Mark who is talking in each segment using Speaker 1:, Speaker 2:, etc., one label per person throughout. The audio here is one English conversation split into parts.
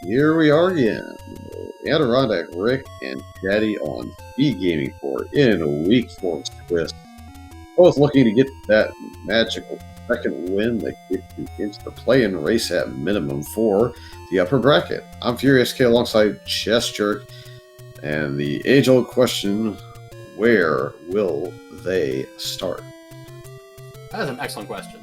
Speaker 1: Here we are again. AdirondackRick and Shatty on SpeedGaming for in week 4 twist. Both looking to get that magical second win that gets you into the play-in race at minimum for the upper bracket. I'm Furious K alongside Chess Jerk, and the age-old question, where will they start?
Speaker 2: That is an excellent question.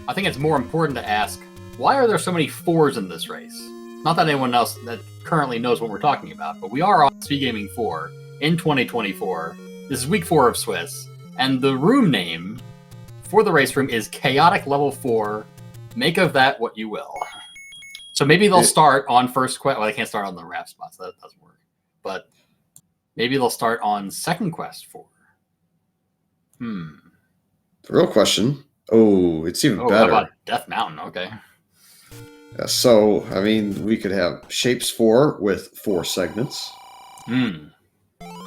Speaker 2: I think it's more important to ask, why are there so many 4s in this race? Not that anyone else that currently knows what we're talking about, but we are on SpeedGaming 4 in 2024. This is week 4 of Swiss, and the room name for the race room is Chaotic Level 4. Make of that what you will. So maybe they'll start on first quest. Well, they can't start on the wrap spot, so that doesn't work. But maybe they'll start on second quest 4. The
Speaker 1: real question. Oh, it's even better.
Speaker 2: How about Death Mountain? Okay.
Speaker 1: So, I mean, we could have Shapes 4 with 4 segments.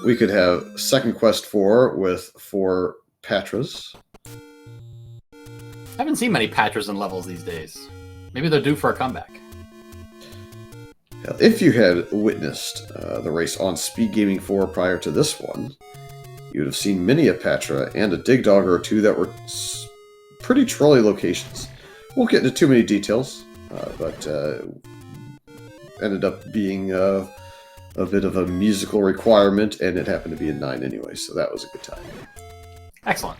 Speaker 1: We could have Second Quest 4 with 4 Patras.
Speaker 2: I haven't seen many Patras in levels these days. Maybe they're due for a comeback.
Speaker 1: If you had witnessed the race on SpeedGaming 4 prior to this one, you would have seen many a Patra and a Dig Dog or two that were pretty trolly locations. Won't get into too many details, but ended up being a bit of a musical requirement, and it happened to be a 9 anyway, so that was a good time.
Speaker 2: Excellent.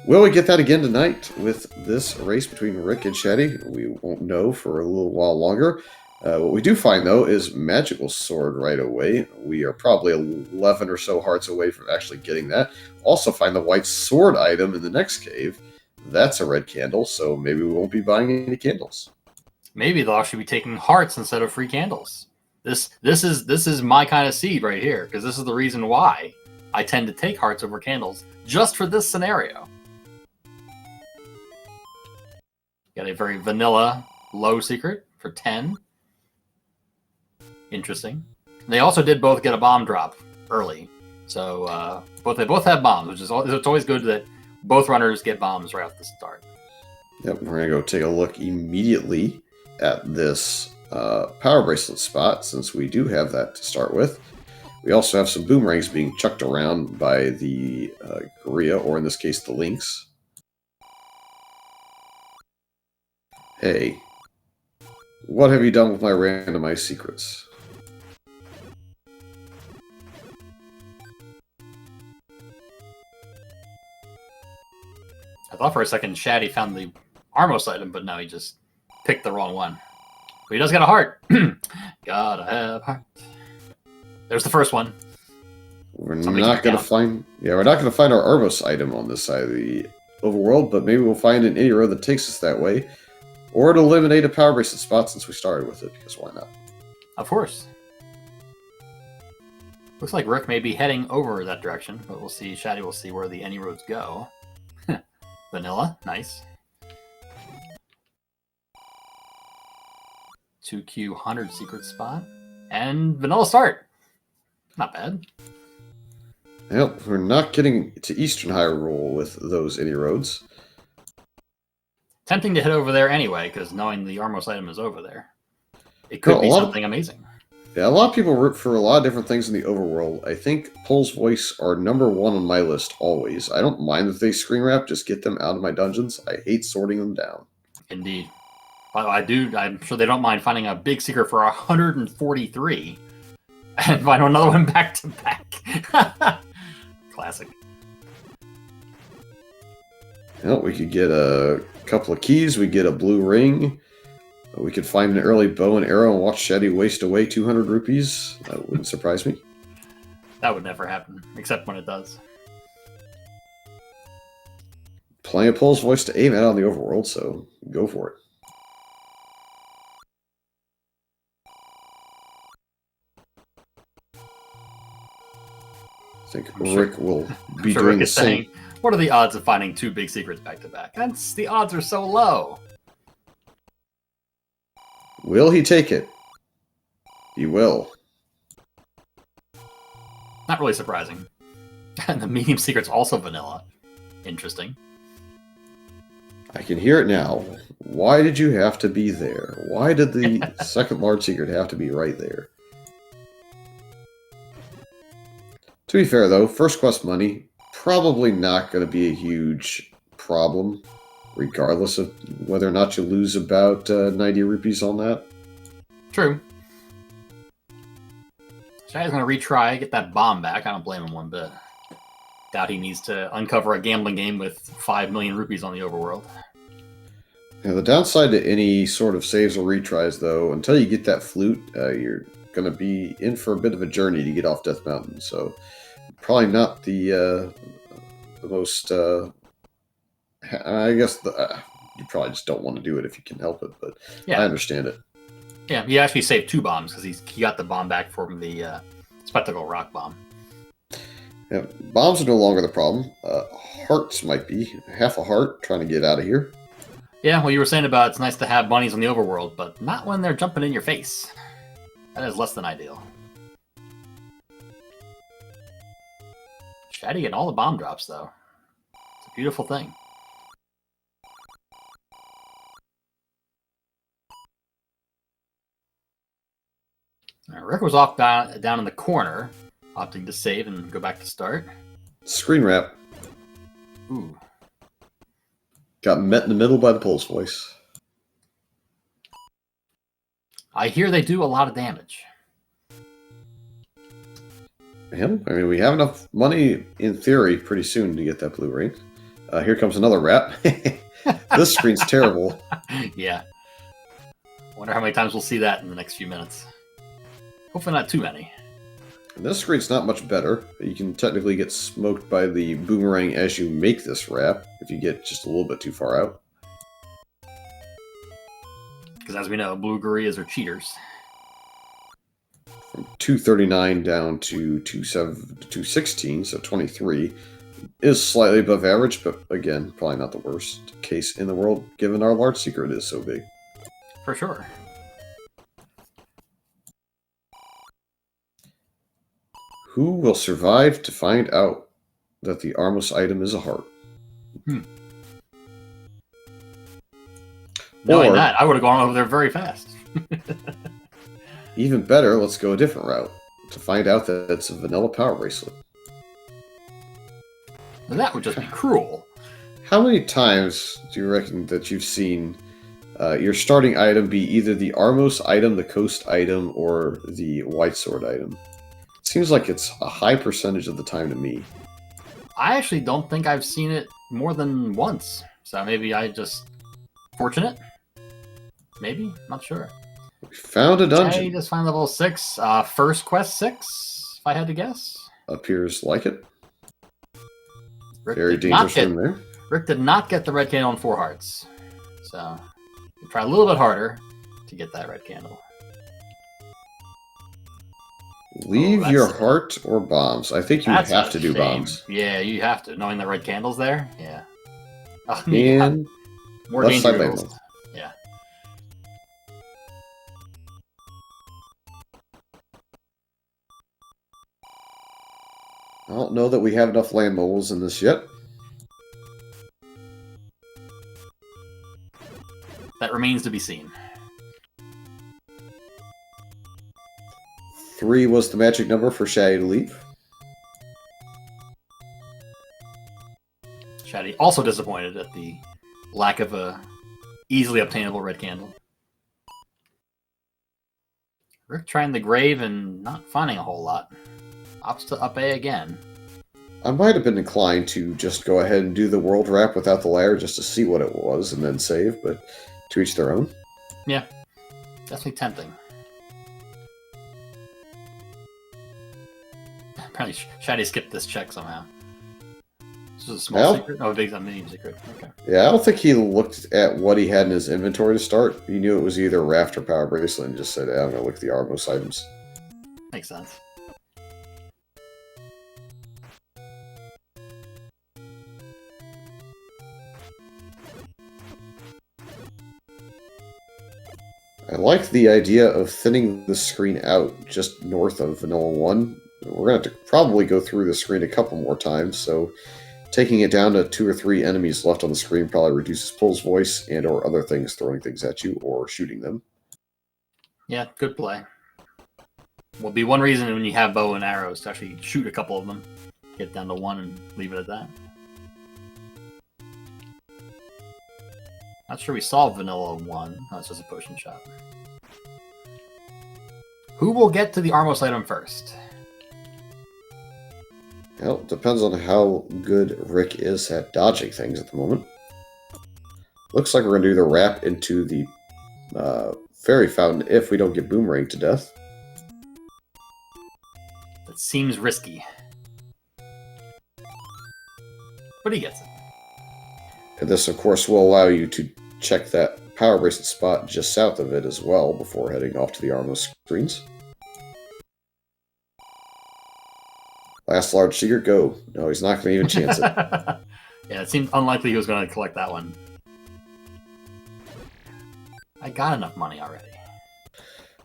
Speaker 1: Will we get that again tonight with this race between Rick and Shatty? We won't know for a little while longer. What we do find, though, is Magical Sword right away. We are probably 11 or so hearts away from actually getting that. Also find the White Sword item in the next cave. That's a red candle, so maybe we won't be buying any candles.
Speaker 2: Maybe they'll actually be taking hearts instead of free candles. This is my kind of seed right here, because this is the reason why I tend to take hearts over candles, just for this scenario. Got a very vanilla low secret for 10. Interesting. They also did both get a bomb drop early, so they both have bombs, which is it's always good that both runners get bombs right off the start.
Speaker 1: Yep, we're gonna go take a look immediately at this power bracelet spot, since we do have that to start with. We also have some boomerangs being chucked around by the Gorilla, or in this case, the Lynx. Hey, what have you done with my randomized secrets?
Speaker 2: I thought for a second Shatty found the Armos item, but no, he just picked the wrong one. But he does got a heart. Gotta have heart. There's the first one.
Speaker 1: We're not gonna find our Armos item on this side of the overworld, but maybe we'll find an any road that takes us that way. Or to eliminate a power bracelet spot, since we started with it, because why not?
Speaker 2: Of course. Looks like Rick may be heading over that direction, but we'll see. Shatty will see where the any roads go. Vanilla, nice. 2Q 100 secret spot. And vanilla start. Not bad.
Speaker 1: Well, we're not getting to Eastern Hyrule with those any roads.
Speaker 2: Tempting to head over there anyway, because knowing the Armos item is over there. It could be something amazing.
Speaker 1: Yeah, a lot of people root for a lot of different things in the overworld. I think Pole's Voice are number 1 on my list always. I don't mind if they screen wrap, just get them out of my dungeons. I hate sorting them down.
Speaker 2: Indeed. I'm sure they don't mind finding a big secret for 143 and find another one back to back. Classic.
Speaker 1: Well, we could get a couple of keys. We get a blue ring. We could find an early bow and arrow and watch Shatty waste away 200 rupees. That wouldn't surprise me.
Speaker 2: That would never happen, except when it does.
Speaker 1: Plenty of Pole's Voice to aim at on the overworld, so go for it. I think Rick will be doing the same.
Speaker 2: Saying, what are the odds of finding 2 big secrets back to back? The odds are so low.
Speaker 1: Will he take it? He will.
Speaker 2: Not really surprising. And the medium secret's also vanilla. Interesting.
Speaker 1: I can hear it now. Why did you have to be there? Why did the second large secret have to be right there? To be fair, though, first quest money, probably not going to be a huge problem, regardless of whether or not you lose about 90 rupees on that.
Speaker 2: True. Shaddy's going to retry, get that bomb back. I don't blame him one bit. Doubt he needs to uncover a gambling game with 5 million rupees on the overworld.
Speaker 1: Now, the downside to any sort of saves or retries, though, until you get that flute, you're going to be in for a bit of a journey to get off Death Mountain. So, probably not the most. I guess you probably just don't want to do it if you can help it, but yeah. I understand it.
Speaker 2: Yeah, he actually saved 2 bombs because he got the bomb back from the Spectacle Rock Bomb.
Speaker 1: Yeah, bombs are no longer the problem. Hearts might be. Half a heart trying to get out of here.
Speaker 2: Yeah, well, you were saying about it's nice to have bunnies on the overworld, but not when they're jumping in your face. That is less than ideal. Shatty getting all the bomb drops, though. It's a beautiful thing. Rick was off down in the corner, opting to save and go back to start.
Speaker 1: Screen wrap.
Speaker 2: Ooh.
Speaker 1: Got met in the middle by the pulse voice.
Speaker 2: I hear they do a lot of damage.
Speaker 1: I mean, we have enough money, in theory, pretty soon to get that blue ring. Here comes another wrap. This screen's terrible.
Speaker 2: Yeah. Wonder how many times we'll see that in the next few minutes. Hopefully not too many.
Speaker 1: And this screen's not much better. You can technically get smoked by the boomerang as you make this wrap, if you get just a little bit too far out.
Speaker 2: Because as we know, blue gorillas are cheaters.
Speaker 1: From 239 down to 216, so 23, is slightly above average, but again, probably not the worst case in the world, given our large secret is so big.
Speaker 2: For sure.
Speaker 1: Who will survive to find out that the Armos item is a heart?
Speaker 2: Knowing that, I would have gone over there very fast.
Speaker 1: Even better, let's go a different route to find out that it's a vanilla power bracelet.
Speaker 2: Now that would just be cruel.
Speaker 1: How many times do you reckon that you've seen your starting item be either the Armos item, the Coast item, or the White Sword item? Seems like it's a high percentage of the time to me.
Speaker 2: I actually don't think I've seen it more than once. So maybe I just... Fortunate? Maybe? Not sure.
Speaker 1: We found a dungeon.
Speaker 2: I just found level 6. First quest 6, if I had to guess.
Speaker 1: Appears like it.
Speaker 2: Rick
Speaker 1: Very dangerous room there.
Speaker 2: Rick did not get the red candle on 4 hearts. So, try a little bit harder to get that red candle.
Speaker 1: Leave your heart or bombs. I think you have to do bombs.
Speaker 2: Yeah, you have to. Knowing the red candle's there, yeah. Oh,
Speaker 1: and
Speaker 2: more danger. Yeah.
Speaker 1: I don't know that we have enough land moles in this yet.
Speaker 2: That remains to be seen.
Speaker 1: 3 was the magic number for Shatty to leave.
Speaker 2: Shatty also disappointed at the lack of a easily obtainable red candle. Rick trying the grave and not finding a whole lot. Opts to up A again.
Speaker 1: I might have been inclined to just go ahead and do the world wrap without the ladder just to see what it was and then save, but to each their own.
Speaker 2: Yeah, definitely tempting. Apparently, Shatty skipped this check somehow. This is a small secret? Oh, a big medium secret. Okay.
Speaker 1: Yeah, I don't think he looked at what he had in his inventory to start. He knew it was either Raft or Power Bracelet and just said, I'm going to look at the Armos items.
Speaker 2: Makes sense.
Speaker 1: I like the idea of thinning the screen out just north of Vanilla 1. We're going to have to probably go through the screen a couple more times, so Taking it down to 2 or 3 enemies left on the screen probably reduces Pull's voice and or other things throwing things at you or shooting them.
Speaker 2: Yeah, good play. Will be one reason when you have bow and arrows to actually shoot a couple of them. Get down to 1 and leave it at that. Not sure we saw Vanilla 1. Oh, it's just a potion shop. Who will get to the Armos item first?
Speaker 1: Well, it depends on how good Rick is at dodging things at the moment. Looks like we're going to do the wrap into the fairy fountain if we don't get boomeranged to death.
Speaker 2: That seems risky. But he gets it.
Speaker 1: And this, of course, will allow you to check that power bracelet spot just south of it as well before heading off to the Armos screens. Last large secret, go. No, he's not going to even chance it.
Speaker 2: Yeah, it seemed unlikely he was going to collect that one. I got enough money already.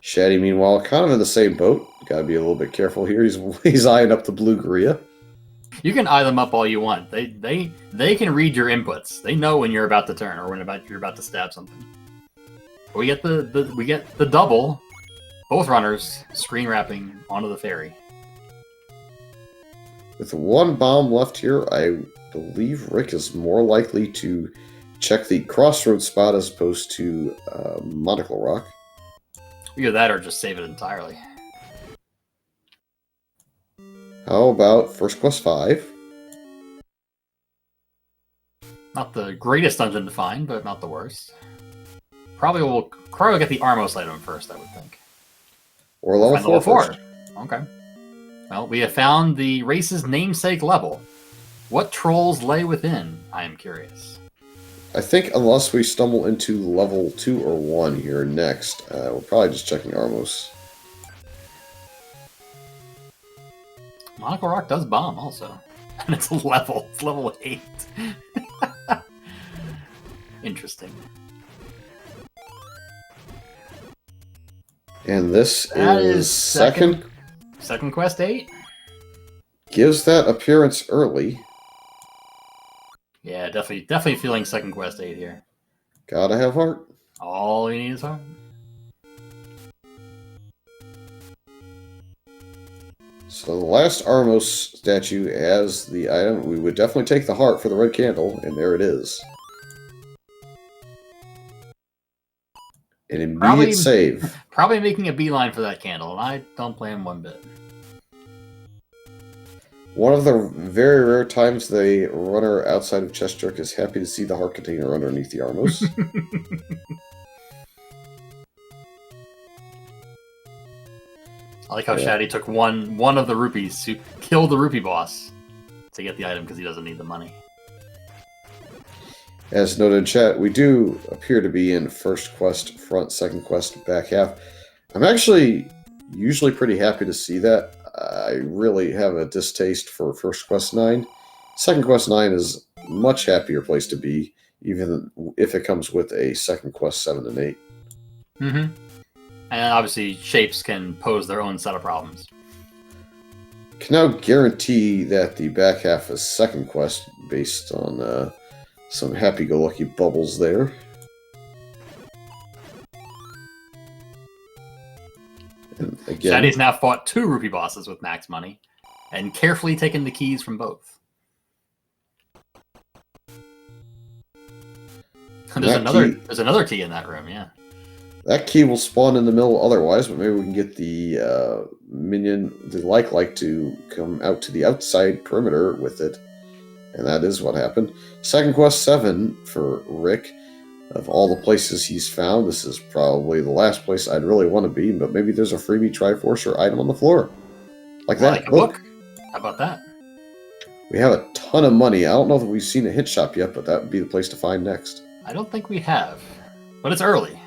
Speaker 1: Shatty, meanwhile, kind of in the same boat. Gotta be a little bit careful here. He's eyeing up the blue Gorilla.
Speaker 2: You can eye them up all you want. They can read your inputs. They know when you're about to turn or when you're about to stab something. We get the double. Both runners screen wrapping onto the ferry.
Speaker 1: With 1 bomb left here, I believe Rick is more likely to check the crossroads spot as opposed to Monocle Rock.
Speaker 2: Either that or just save it entirely.
Speaker 1: How about First Quest 5?
Speaker 2: Not the greatest dungeon to find, but not the worst. Probably will get the Armos item first, I would think.
Speaker 1: Or level 4 first.
Speaker 2: Okay. Well, we have found the race's namesake level. What trolls lay within? I am curious.
Speaker 1: I think unless we stumble into level 2 or 1 here next, we're probably just checking Armos.
Speaker 2: Monocle Rock does bomb also. And it's level 8. Interesting.
Speaker 1: And this
Speaker 2: That
Speaker 1: is second
Speaker 2: quest 8?
Speaker 1: Gives that appearance early.
Speaker 2: Yeah, definitely feeling second quest 8 here.
Speaker 1: Gotta have heart.
Speaker 2: All you need is heart.
Speaker 1: So the last Armos statue as the item. We would definitely take the heart for the red candle, and there it is. An immediate save.
Speaker 2: Probably making a beeline for that candle, and I don't blame him one bit.
Speaker 1: One of the very rare times the runner outside of Chest Jerk is happy to see the heart container underneath the Armos.
Speaker 2: I like how Shatty took one of the rupees to kill the rupee boss to get the item because he doesn't need the money.
Speaker 1: As noted in chat, we do appear to be in first quest front, second quest back half. I'm actually usually pretty happy to see that. I really have a distaste for first quest 9. Second quest 9 is a much happier place to be, even if it comes with a second quest 7 and 8.
Speaker 2: Mm-hmm. And obviously, shapes can pose their own set of problems.
Speaker 1: Can now guarantee that the back half is second quest based on some happy-go-lucky bubbles there. And again,
Speaker 2: Shatty's now fought 2 rupee bosses with max money, and carefully taken the keys from both. There's another key in that room, yeah.
Speaker 1: That key will spawn in the middle otherwise, but maybe we can get the minion, the like to come out to the outside perimeter with it. And that is what happened. Second quest 7 for Rick. Of all the places he's found, this is probably the last place I'd really want to be, but maybe there's a freebie Triforce or item on the floor. Like that.
Speaker 2: Like a book. How about that?
Speaker 1: We have a ton of money. I don't know if we've seen a hit shop yet, but that would be the place to find next.
Speaker 2: I don't think we have. But it's early.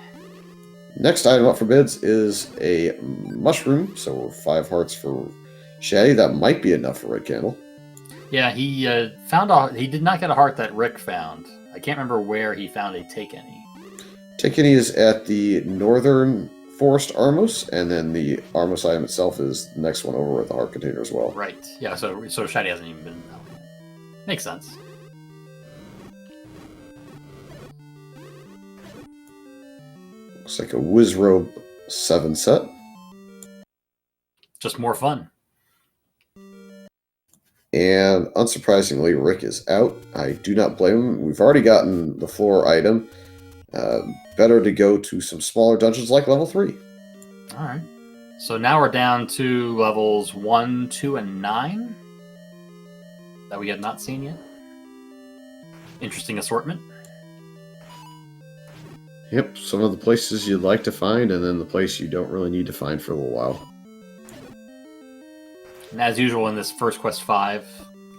Speaker 1: Next item up for bids is a mushroom, so 5 hearts for Shatty. That might be enough for Red Candle.
Speaker 2: Yeah, he did not get a heart that Rick found. I can't remember where he found a Take Any.
Speaker 1: Take Any is at the Northern Forest Armos, and then the Armos item itself is the next one over at the heart container as well.
Speaker 2: Right. Yeah, so Shatty hasn't even been out yet. Makes sense.
Speaker 1: Looks like a Wizrobe 7 set.
Speaker 2: Just more fun.
Speaker 1: And unsurprisingly, Rick is out. I do not blame him. We've already gotten the floor item. Better to go to some smaller dungeons like level 3.
Speaker 2: All right. So now we're down to levels 1, 2, and 9 that we have not seen yet. Interesting assortment.
Speaker 1: Yep, some of the places you'd like to find, and then the place you don't really need to find for a little while.
Speaker 2: And as usual in this first quest 5,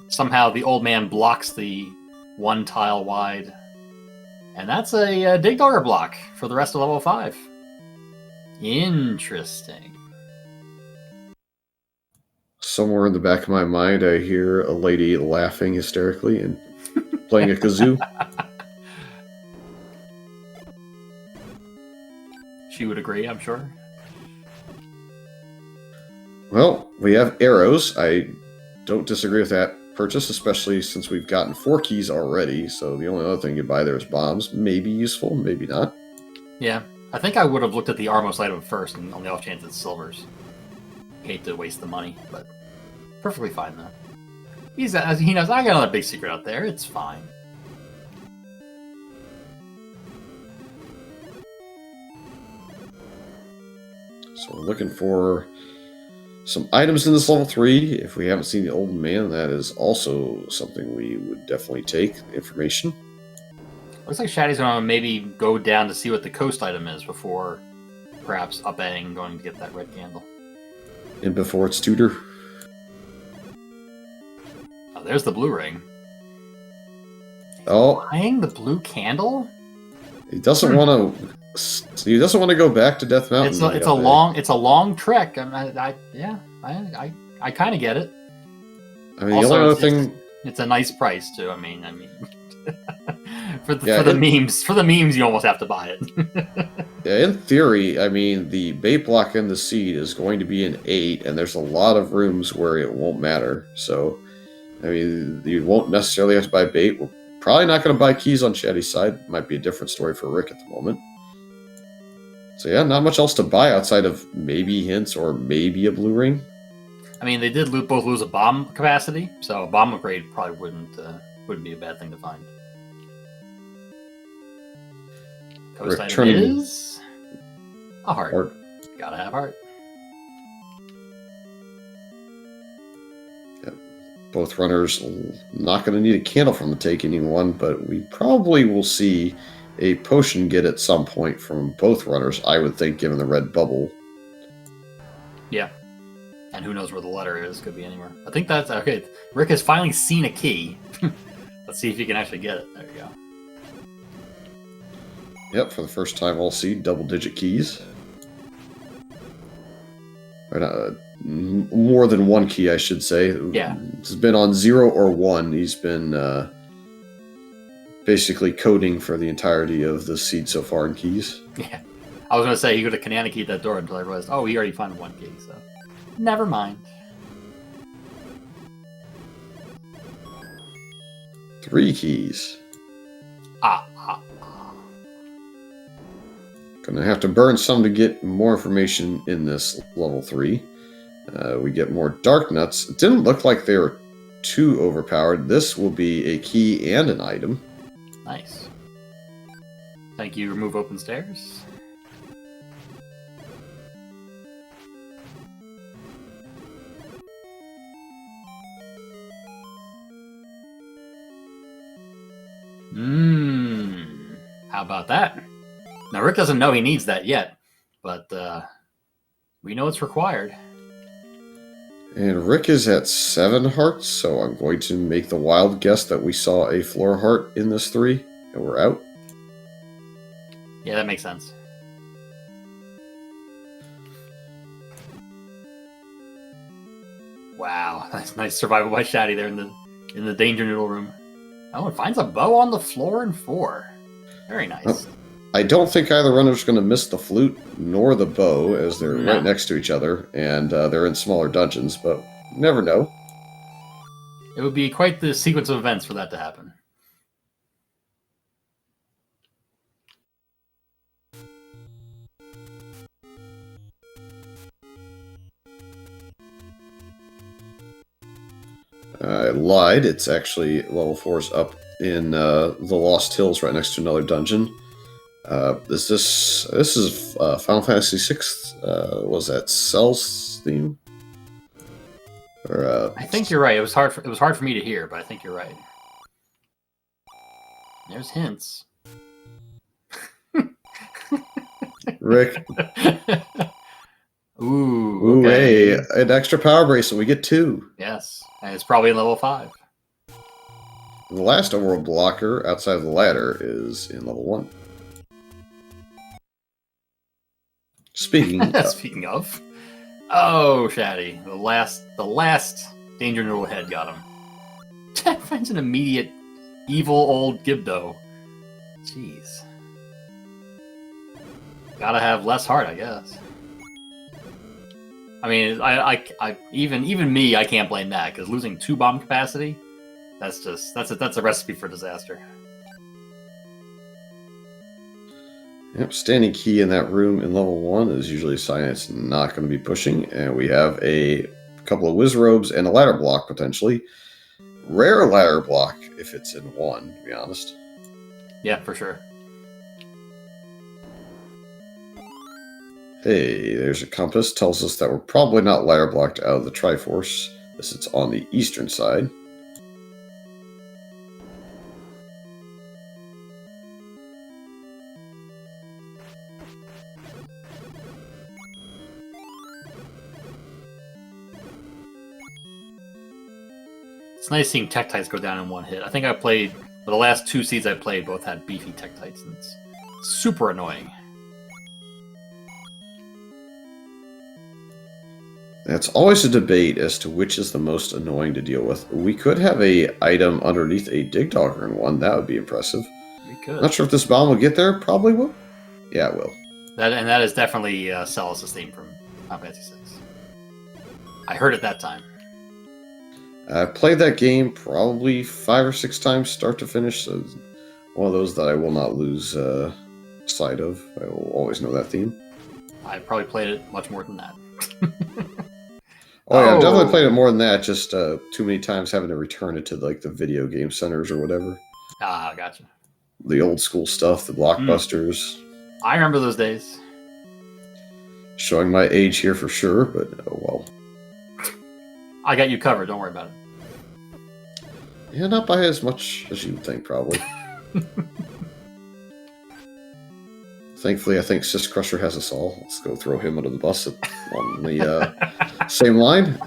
Speaker 2: somehow the old man blocks the 1 tile wide. And that's a dig dogger block for the rest of level 5. Interesting.
Speaker 1: Somewhere in the back of my mind, I hear a lady laughing hysterically and playing a kazoo.
Speaker 2: She would agree, I'm sure.
Speaker 1: Well, we have arrows. I don't disagree with that purchase, especially since we've gotten 4 keys already. So the only other thing you buy there is bombs. Maybe useful, maybe not.
Speaker 2: Yeah, I think I would have looked at the armor's item first, and on the off chance it's silvers. Hate to waste the money, but perfectly fine though. He knows I got another big secret out there. It's fine.
Speaker 1: So we're looking for some items in this level 3. If we haven't seen the old man, that is also something we would definitely take. Information.
Speaker 2: Looks like Shatty's going to maybe go down to see what the coast item is before perhaps up-adding going to get that red candle.
Speaker 1: And before it's tutor.
Speaker 2: Oh, there's the blue ring.
Speaker 1: Oh,
Speaker 2: Buying the blue candle?
Speaker 1: he doesn't want to. He doesn't want to go back to Death Mountain.
Speaker 2: It's a long trek. I kind of get it.
Speaker 1: I mean,
Speaker 2: Also,
Speaker 1: the only other thing.
Speaker 2: It's a nice price too. I mean, for the memes, you almost have to buy it.
Speaker 1: Yeah, in theory, I mean, the bait block and the seed is going to be an 8, and there's a lot of rooms where it won't matter. So, I mean, you won't necessarily have to buy bait. We're probably not going to buy keys on Shatty's side. Might be a different story for Rick at the moment. So yeah, not much else to buy outside of maybe hints or maybe a blue ring.
Speaker 2: I mean, they did both lose a bomb capacity, so a bomb upgrade probably wouldn't be a bad thing to find. Coast item is a heart. Gotta have heart.
Speaker 1: Yep. Both runners not going to need a candle from the taking one, but we probably will see a potion get at some point from both runners, I would think, given the red bubble.
Speaker 2: Yeah. And who knows where the letter is. Could be anywhere. I think that's... Okay, Rick has finally seen a key. Let's see if he can actually get it. There you go.
Speaker 1: Yep, for the first time we'll see double-digit keys. More than one key, I should say.
Speaker 2: Yeah.
Speaker 1: It's been on 0 or 1. He's been... basically coding for the entirety of the seed so far in keys.
Speaker 2: Yeah. I was going to say, he could have Kanana keyed that door until I realized, oh, he already found 1 key, so... Never mind.
Speaker 1: 3 keys. Gonna have to burn some to get more information in this level 3. We get more dark nuts. It didn't look like they were too overpowered. This will be a key and an item.
Speaker 2: Nice. Thank you, remove open stairs. How about that? Now, Rick doesn't know he needs that yet, but we know it's required.
Speaker 1: And Rick is at 7 hearts, so I'm going to make the wild guess that we saw a floor heart in this 3, and we're out.
Speaker 2: Yeah, that makes sense. Wow, that's nice survival by Shatty there in the danger noodle room. Oh, it finds a bow on the floor in 4. Very nice.
Speaker 1: I don't think either runner's going to miss the flute nor the bow, as they're right next to each other, and they're in smaller dungeons, but you never know.
Speaker 2: It would be quite the sequence of events for that to happen.
Speaker 1: I lied. It's actually level 4's up in the Lost Hills, right next to another dungeon. This is Final Fantasy VI? Was that Cell's theme? Or
Speaker 2: I think you're right. It was hard for me to hear, but I think you're right. There's hints.
Speaker 1: Rick.
Speaker 2: Ooh, okay.
Speaker 1: Hey, an extra power bracelet. We get 2.
Speaker 2: Yes, and it's probably in level 5.
Speaker 1: The last overworld blocker outside of the ladder is in level 1. Speaking
Speaker 2: of. Oh, Shatty. The last danger noodle head got him. That finds an immediate evil old Gibdo. Jeez. Gotta have less heart, I guess. I mean, I even me, I can't blame that, because losing 2 bomb capacity, that's a recipe for disaster.
Speaker 1: Yep, standing key in that room in level 1 is usually a sign it's not going to be pushing, and we have a couple of whiz robes and a ladder block potentially. Rare ladder block if it's in 1, to be honest.
Speaker 2: Yeah, for sure.
Speaker 1: Hey, there's a compass. Tells us that we're probably not ladder blocked out of the Triforce, as it's on the eastern side.
Speaker 2: It's nice seeing Tektites go down in 1 hit. I think I played, the last 2 seeds I played both had beefy Tektites, and it's super annoying.
Speaker 1: It's always a debate as to which is the most annoying to deal with. We could have a item underneath a dig dogger in 1. That would be impressive.
Speaker 2: We could.
Speaker 1: Not sure if this bomb will get there. Probably will. Yeah, it will.
Speaker 2: That is definitely Celis' theme from Final Fantasy VI. I heard it that time.
Speaker 1: I played that game probably 5 or 6 times, start to finish. So one of those that I will not lose sight of. I will always know that theme.
Speaker 2: I probably played it much more than that.
Speaker 1: Oh yeah, I've definitely played it more than that. Just too many times having to return it to like the video game centers or whatever.
Speaker 2: Ah, gotcha.
Speaker 1: The old school stuff, the blockbusters.
Speaker 2: I remember those days.
Speaker 1: Showing my age here for sure, but oh well.
Speaker 2: I got you covered. Don't worry about it.
Speaker 1: Yeah, not by as much as you would think, probably. Thankfully, I think Sis Crusher has us all. Let's go throw him under the bus on the same line.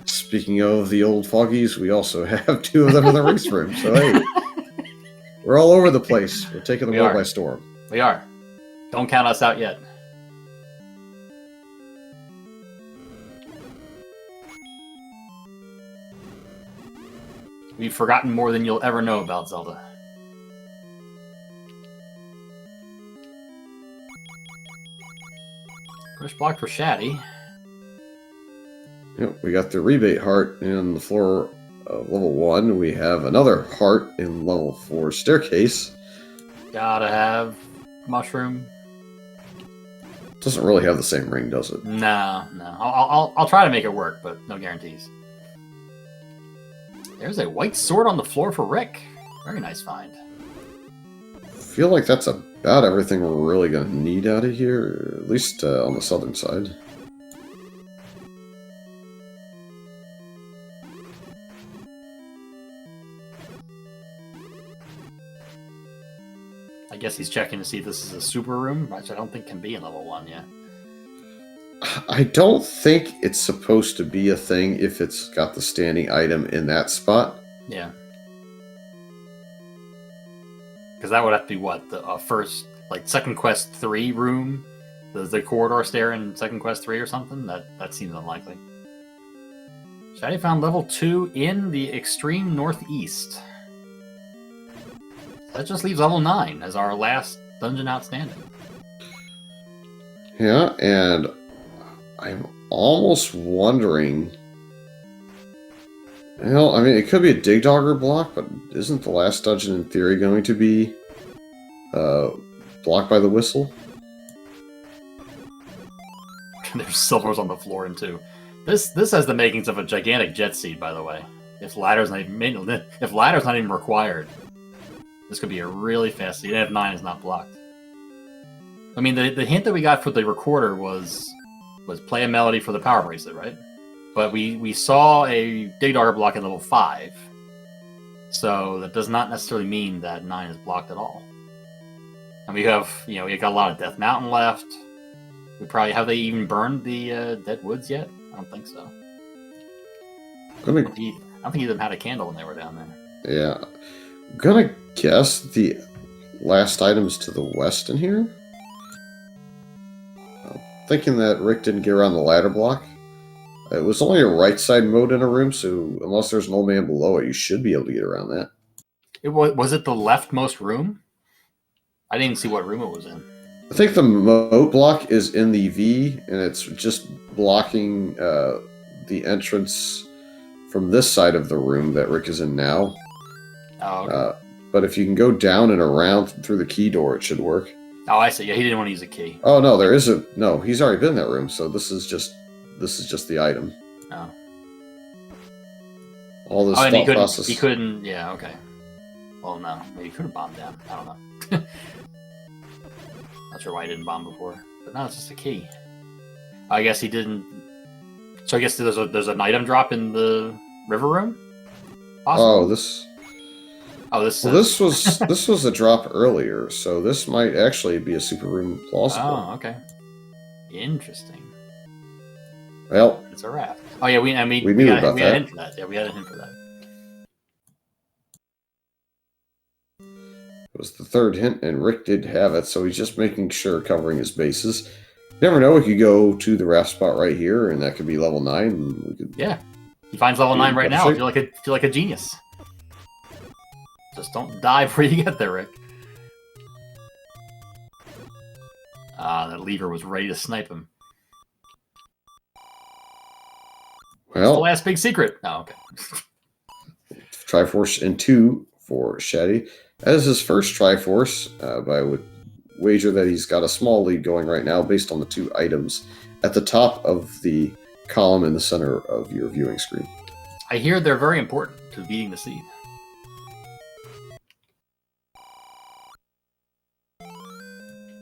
Speaker 1: Speaking of the old foggies, we also have 2 of them in the race room. So, hey, we're all over the place. We're taking the world by storm.
Speaker 2: We are. Don't count us out yet. We've forgotten more than you'll ever know about Zelda. Push block for Shatty.
Speaker 1: Yep, we got the rebate heart in the floor of level 1. We have another heart in level 4 staircase.
Speaker 2: Gotta have mushroom.
Speaker 1: Doesn't really have the same ring, does it?
Speaker 2: No. I'll try to make it work, but no guarantees. There's a white sword on the floor for Rick. Very nice find.
Speaker 1: I feel like that's about everything we're really going to need out of here, at least on the southern side.
Speaker 2: I guess he's checking to see if this is a super room, which I don't think can be in level 1 yet.
Speaker 1: I don't think it's supposed to be a thing if it's got the standing item in that spot.
Speaker 2: Yeah. Because that would have to be what? The first, like, Second Quest 3 room? The corridor stair in Second Quest 3 or something? That seems unlikely. Shatty found level 2 in the extreme northeast. That just leaves level 9 as our last dungeon outstanding.
Speaker 1: Yeah, and I'm almost wondering Well, I mean, it could be a Dig Dogger block, but isn't the last dungeon in theory going to be blocked by the whistle?
Speaker 2: There's silvers on the floor and too. This has the makings of a gigantic jet seed, by the way. If ladder's not even required, this could be a really fast seed. F9 is not blocked. I mean, the hint that we got for the recorder was play a melody for the power bracelet, right? But we saw a Dig Dogger block at level 5, so that does not necessarily mean that 9 is blocked at all. And we got a lot of Death Mountain left. Have they even burned the Dead Woods yet? I don't think so. I don't think either of them had a candle when they were down there.
Speaker 1: Yeah. I'm gonna guess the last item's to the west in here. I'm thinking that Rick didn't get around the ladder block. It was only a right side mode in a room, so unless there's an old man below it, you should be able to get around that.
Speaker 2: Was it the leftmost room? I didn't even see what room it was in.
Speaker 1: I think the moat block is in the V, and it's just blocking the entrance from this side of the room that Rick is in now.
Speaker 2: Oh, okay.
Speaker 1: But if you can go down and around through the key door, it should work.
Speaker 2: Oh, I see. Yeah, he didn't want to use a key.
Speaker 1: Oh no, no. He's already been in that room, so this is just the item.
Speaker 2: Oh.
Speaker 1: All this
Speaker 2: and
Speaker 1: thought process.
Speaker 2: He couldn't. Yeah. Okay. Well, no. Maybe he could have bombed down. I don't know. Not sure why he didn't bomb before, but no, it's just a key. I guess he didn't. So I guess there's an item drop in the river room. Possible?
Speaker 1: This was a drop earlier, so this might actually be a super room plausible.
Speaker 2: Oh, okay. Interesting.
Speaker 1: Well,
Speaker 2: it's a raft. Oh yeah, we
Speaker 1: knew
Speaker 2: had
Speaker 1: about
Speaker 2: a hint for that. Yeah, we had a hint for that.
Speaker 1: It was the third hint, and Rick did have it, so he's just making sure, covering his bases. You never know, we could go to the raft spot right here, and that could be level 9. And we could
Speaker 2: he finds level 9 right now. I feel like a genius. Just don't die before you get there, Rick. That lever was ready to snipe him.
Speaker 1: Well,
Speaker 2: it's the last big secret. Oh, okay.
Speaker 1: Triforce and 2 for Shatty. That is his first Triforce, but I would wager that he's got a small lead going right now based on the 2 items at the top of the column in the center of your viewing screen.
Speaker 2: I hear they're very important to beating the seed.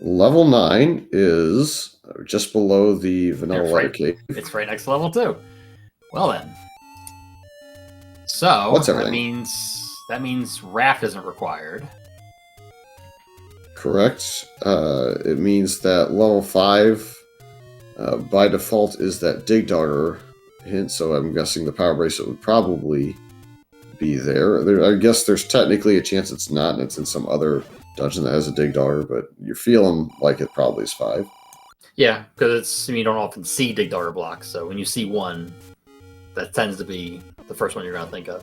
Speaker 1: Level 9 is just below the Vanilla Letter Cave.
Speaker 2: It's right next to level 2. Well then. So
Speaker 1: what's everything?
Speaker 2: That means raft isn't required.
Speaker 1: Correct. It means that level 5 by default is that Dig Dogger hint, so I'm guessing the power bracelet would probably be there. I guess there's technically a chance it's not, and it's in some other dungeon that has a Dig Dogger, but you're feeling like it probably is 5.
Speaker 2: Yeah, because you don't often see Dig Dogger blocks, so when you see one, that tends to be the first one you're going to think of.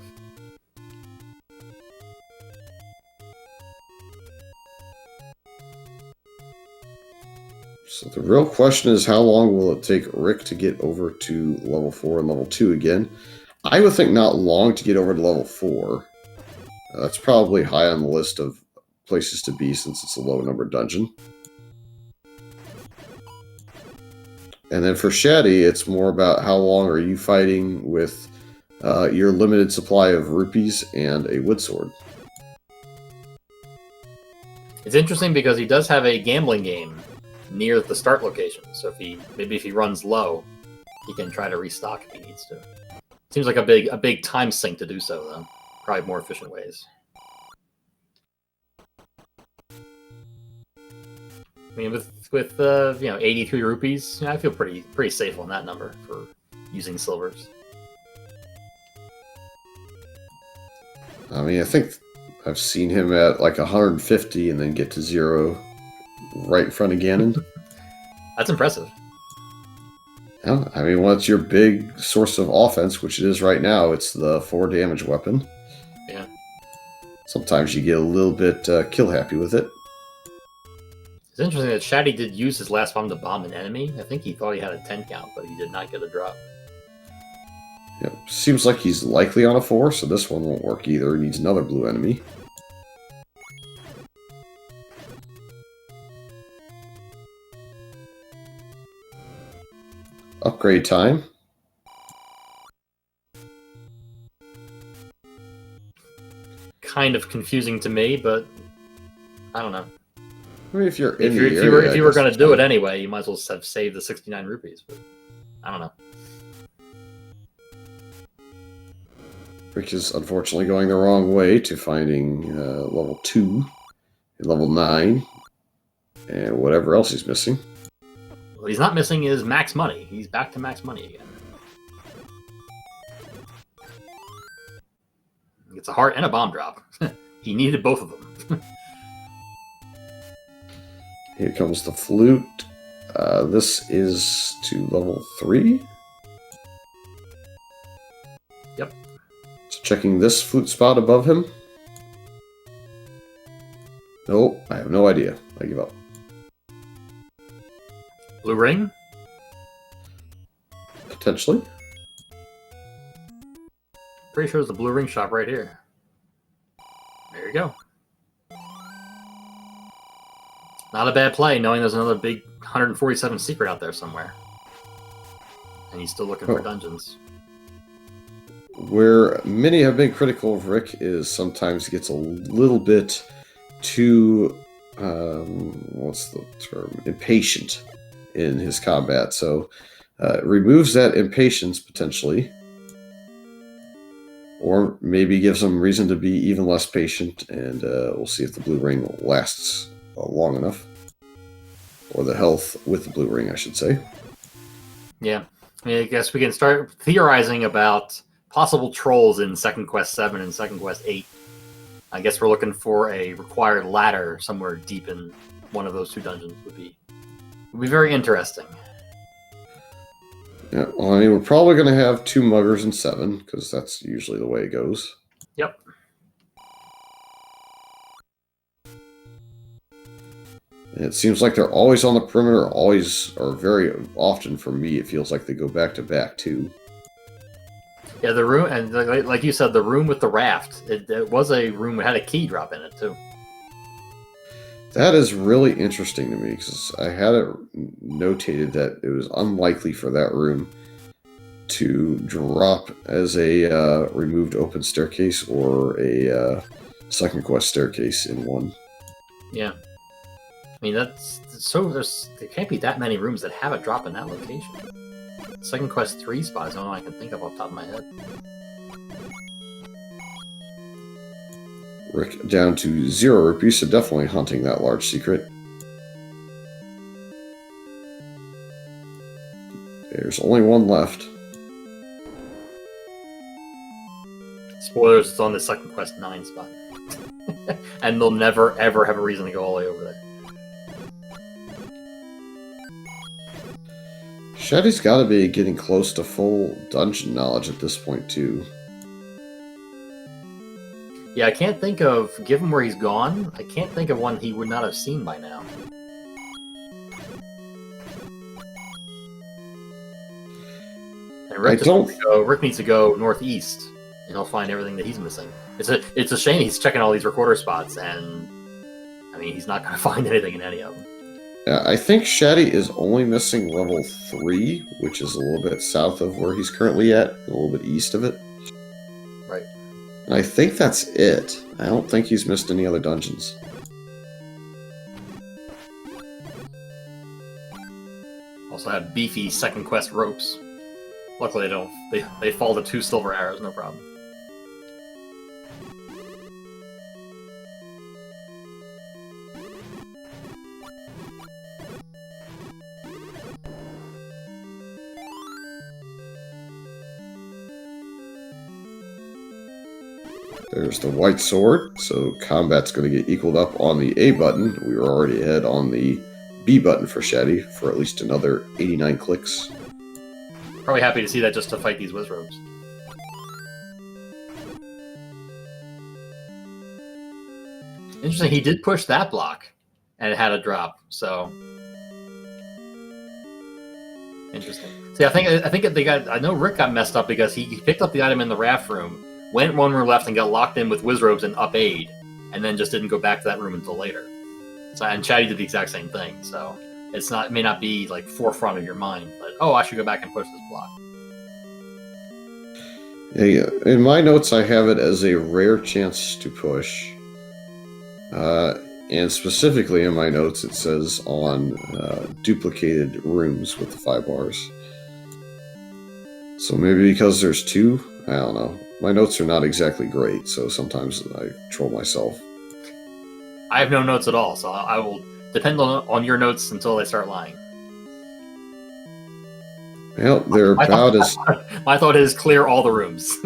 Speaker 1: So the real question is, how long will it take Rick to get over to level 4 and level 2 again? I would think not long to get over to level 4. That's probably high on the list of places to be since it's a low-numbered dungeon. And then for Shatty, it's more about how long are you fighting with your limited supply of rupees and a wood sword.
Speaker 2: It's interesting because he does have a gambling game near the start location, so if he runs low, he can try to restock if he needs to. Seems like a big time sink to do so, though. Probably more efficient ways. I mean, with 83 rupees, I feel pretty safe on that number for using silvers.
Speaker 1: I mean, I think I've seen him at like 150 and then get to 0 right in front of Ganon.
Speaker 2: That's impressive.
Speaker 1: Yeah, I mean, what's your big source of offense, which it is right now, it's the 4 damage weapon.
Speaker 2: Yeah.
Speaker 1: Sometimes you get a little bit kill happy with it.
Speaker 2: It's interesting that Shatty did use his last bomb to bomb an enemy. I think he thought he had a 10 count, but he did not get a drop.
Speaker 1: Yep. Seems like he's likely on a 4, so this one won't work either. He needs another blue enemy. Upgrade time.
Speaker 2: Kind of confusing to me, but I don't know.
Speaker 1: I mean, if you're
Speaker 2: If you were going to do it anyway, you might as well have saved the 69 rupees. But I don't know.
Speaker 1: Rick is unfortunately going the wrong way to finding level 2 and level 9 and whatever else he's missing.
Speaker 2: What he's not missing is max money. He's back to max money again. It's a heart and a bomb drop. He needed both of them.
Speaker 1: Here comes the flute. This is to level 3.
Speaker 2: Yep.
Speaker 1: So checking this flute spot above him. Nope, I have no idea. I give up.
Speaker 2: Blue ring?
Speaker 1: Potentially.
Speaker 2: Pretty sure there's a blue ring shop right here. There you go. Not a bad play, knowing there's another big 147 secret out there somewhere. And he's still looking for dungeons.
Speaker 1: Where many have been critical of Rick is sometimes he gets a little bit too, what's the term, impatient in his combat. So removes that impatience potentially. Or maybe gives him reason to be even less patient, and we'll see if the blue ring lasts long enough. Or the health with the blue ring, I should say.
Speaker 2: Yeah. I guess we can start theorizing about possible trolls in Second Quest 7 and Second Quest 8. I guess we're looking for a required ladder somewhere deep in one of those two dungeons would be very interesting.
Speaker 1: Yeah, well, I mean, we're probably going to have 2 muggers in 7, because that's usually the way it goes.
Speaker 2: Yep.
Speaker 1: And it seems like they're always on the perimeter, always, or very often for me, it feels like they go back to back, too.
Speaker 2: Yeah, the room, and like you said, the room with the raft, it was a room that had a key drop in it, too.
Speaker 1: That is really interesting to me, because I had it notated that it was unlikely for that room to drop as a removed open staircase or a second quest staircase in one.
Speaker 2: Yeah. I mean, that's so there can't be that many rooms that have a drop in that location. Second Quest 3 spot is the only one I can think of off the top of my head.
Speaker 1: Rick down to 0 rupees, so definitely hunting that large secret. There's only one left.
Speaker 2: Spoilers, it's on the Second Quest 9 spot. And they'll never, ever have a reason to go all the way over there.
Speaker 1: Shatty's got to be getting close to full dungeon knowledge at this point, too.
Speaker 2: Yeah, I can't think of, given where he's gone, I can't think of one he would not have seen by now. And Rick needs to go northeast, and he'll find everything that he's missing. It's a shame he's checking all these recorder spots, and I mean, he's not going to find anything in any of them.
Speaker 1: I think Shatty is only missing level 3, which is a little bit south of where he's currently at, a little bit east of it.
Speaker 2: Right.
Speaker 1: And I think that's it. I don't think he's missed any other dungeons.
Speaker 2: Also have beefy Second Quest ropes. Luckily, they don't. They fall to 2 silver arrows, no problem.
Speaker 1: There's the white sword, so combat's going to get equaled up on the A button. We were already ahead on the B button for Shatty for at least another 89 clicks.
Speaker 2: Probably happy to see that just to fight these Wizrobes. Interesting, he did push that block, and it had a drop, so... Interesting. See, I think they got. I know Rick got messed up because he picked up the item in the raft room, went one room left, and got locked in with Wizrobes and up aid, and then just didn't go back to that room until later. So, and Chatty did the exact same thing. So it's not, it may not be like forefront of your mind, but oh, I should go back and push this block.
Speaker 1: Yeah, in my notes, I have it as a rare chance to push. And specifically in my notes, it says on duplicated rooms with the 5 bars. So maybe because there's 2? I don't know. My notes are not exactly great, so sometimes I troll myself.
Speaker 2: I have no notes at all, so I will depend on your notes until they start lying.
Speaker 1: Well, they're about as...
Speaker 2: My thought is clear all the rooms.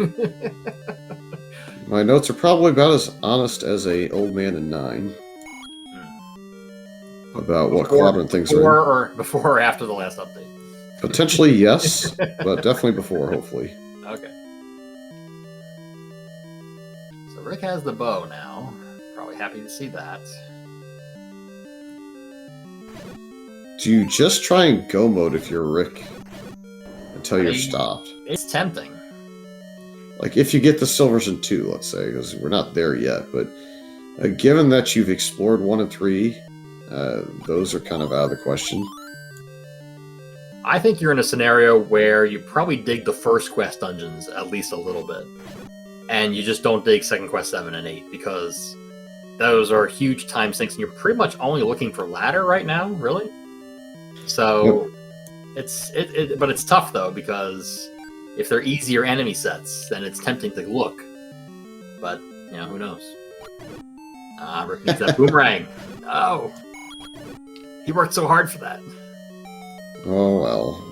Speaker 1: My notes are probably about as honest as a old man in 9. About what quadrant things are.
Speaker 2: Before or after the last update?
Speaker 1: Potentially yes, but definitely before, hopefully.
Speaker 2: Okay. So Rick has the bow now. Probably happy to see that.
Speaker 1: Do you just try and go mode if you're Rick until you're stopped?
Speaker 2: It's tempting.
Speaker 1: Like if you get the silvers in 2, let's say, because we're not there yet, but given that you've explored 1 and 3, those are kind of out of the question.
Speaker 2: I think you're in a scenario where you probably dig the first quest dungeons at least a little bit, and you just don't dig second quest 7 and 8 because those are huge time sinks, and you're pretty much only looking for ladder right now, really. So but it's tough though because if they're easier enemy sets, then it's tempting to look. But you know, who knows? Rick needs that boomerang. Oh. He worked so hard for that.
Speaker 1: Oh, well.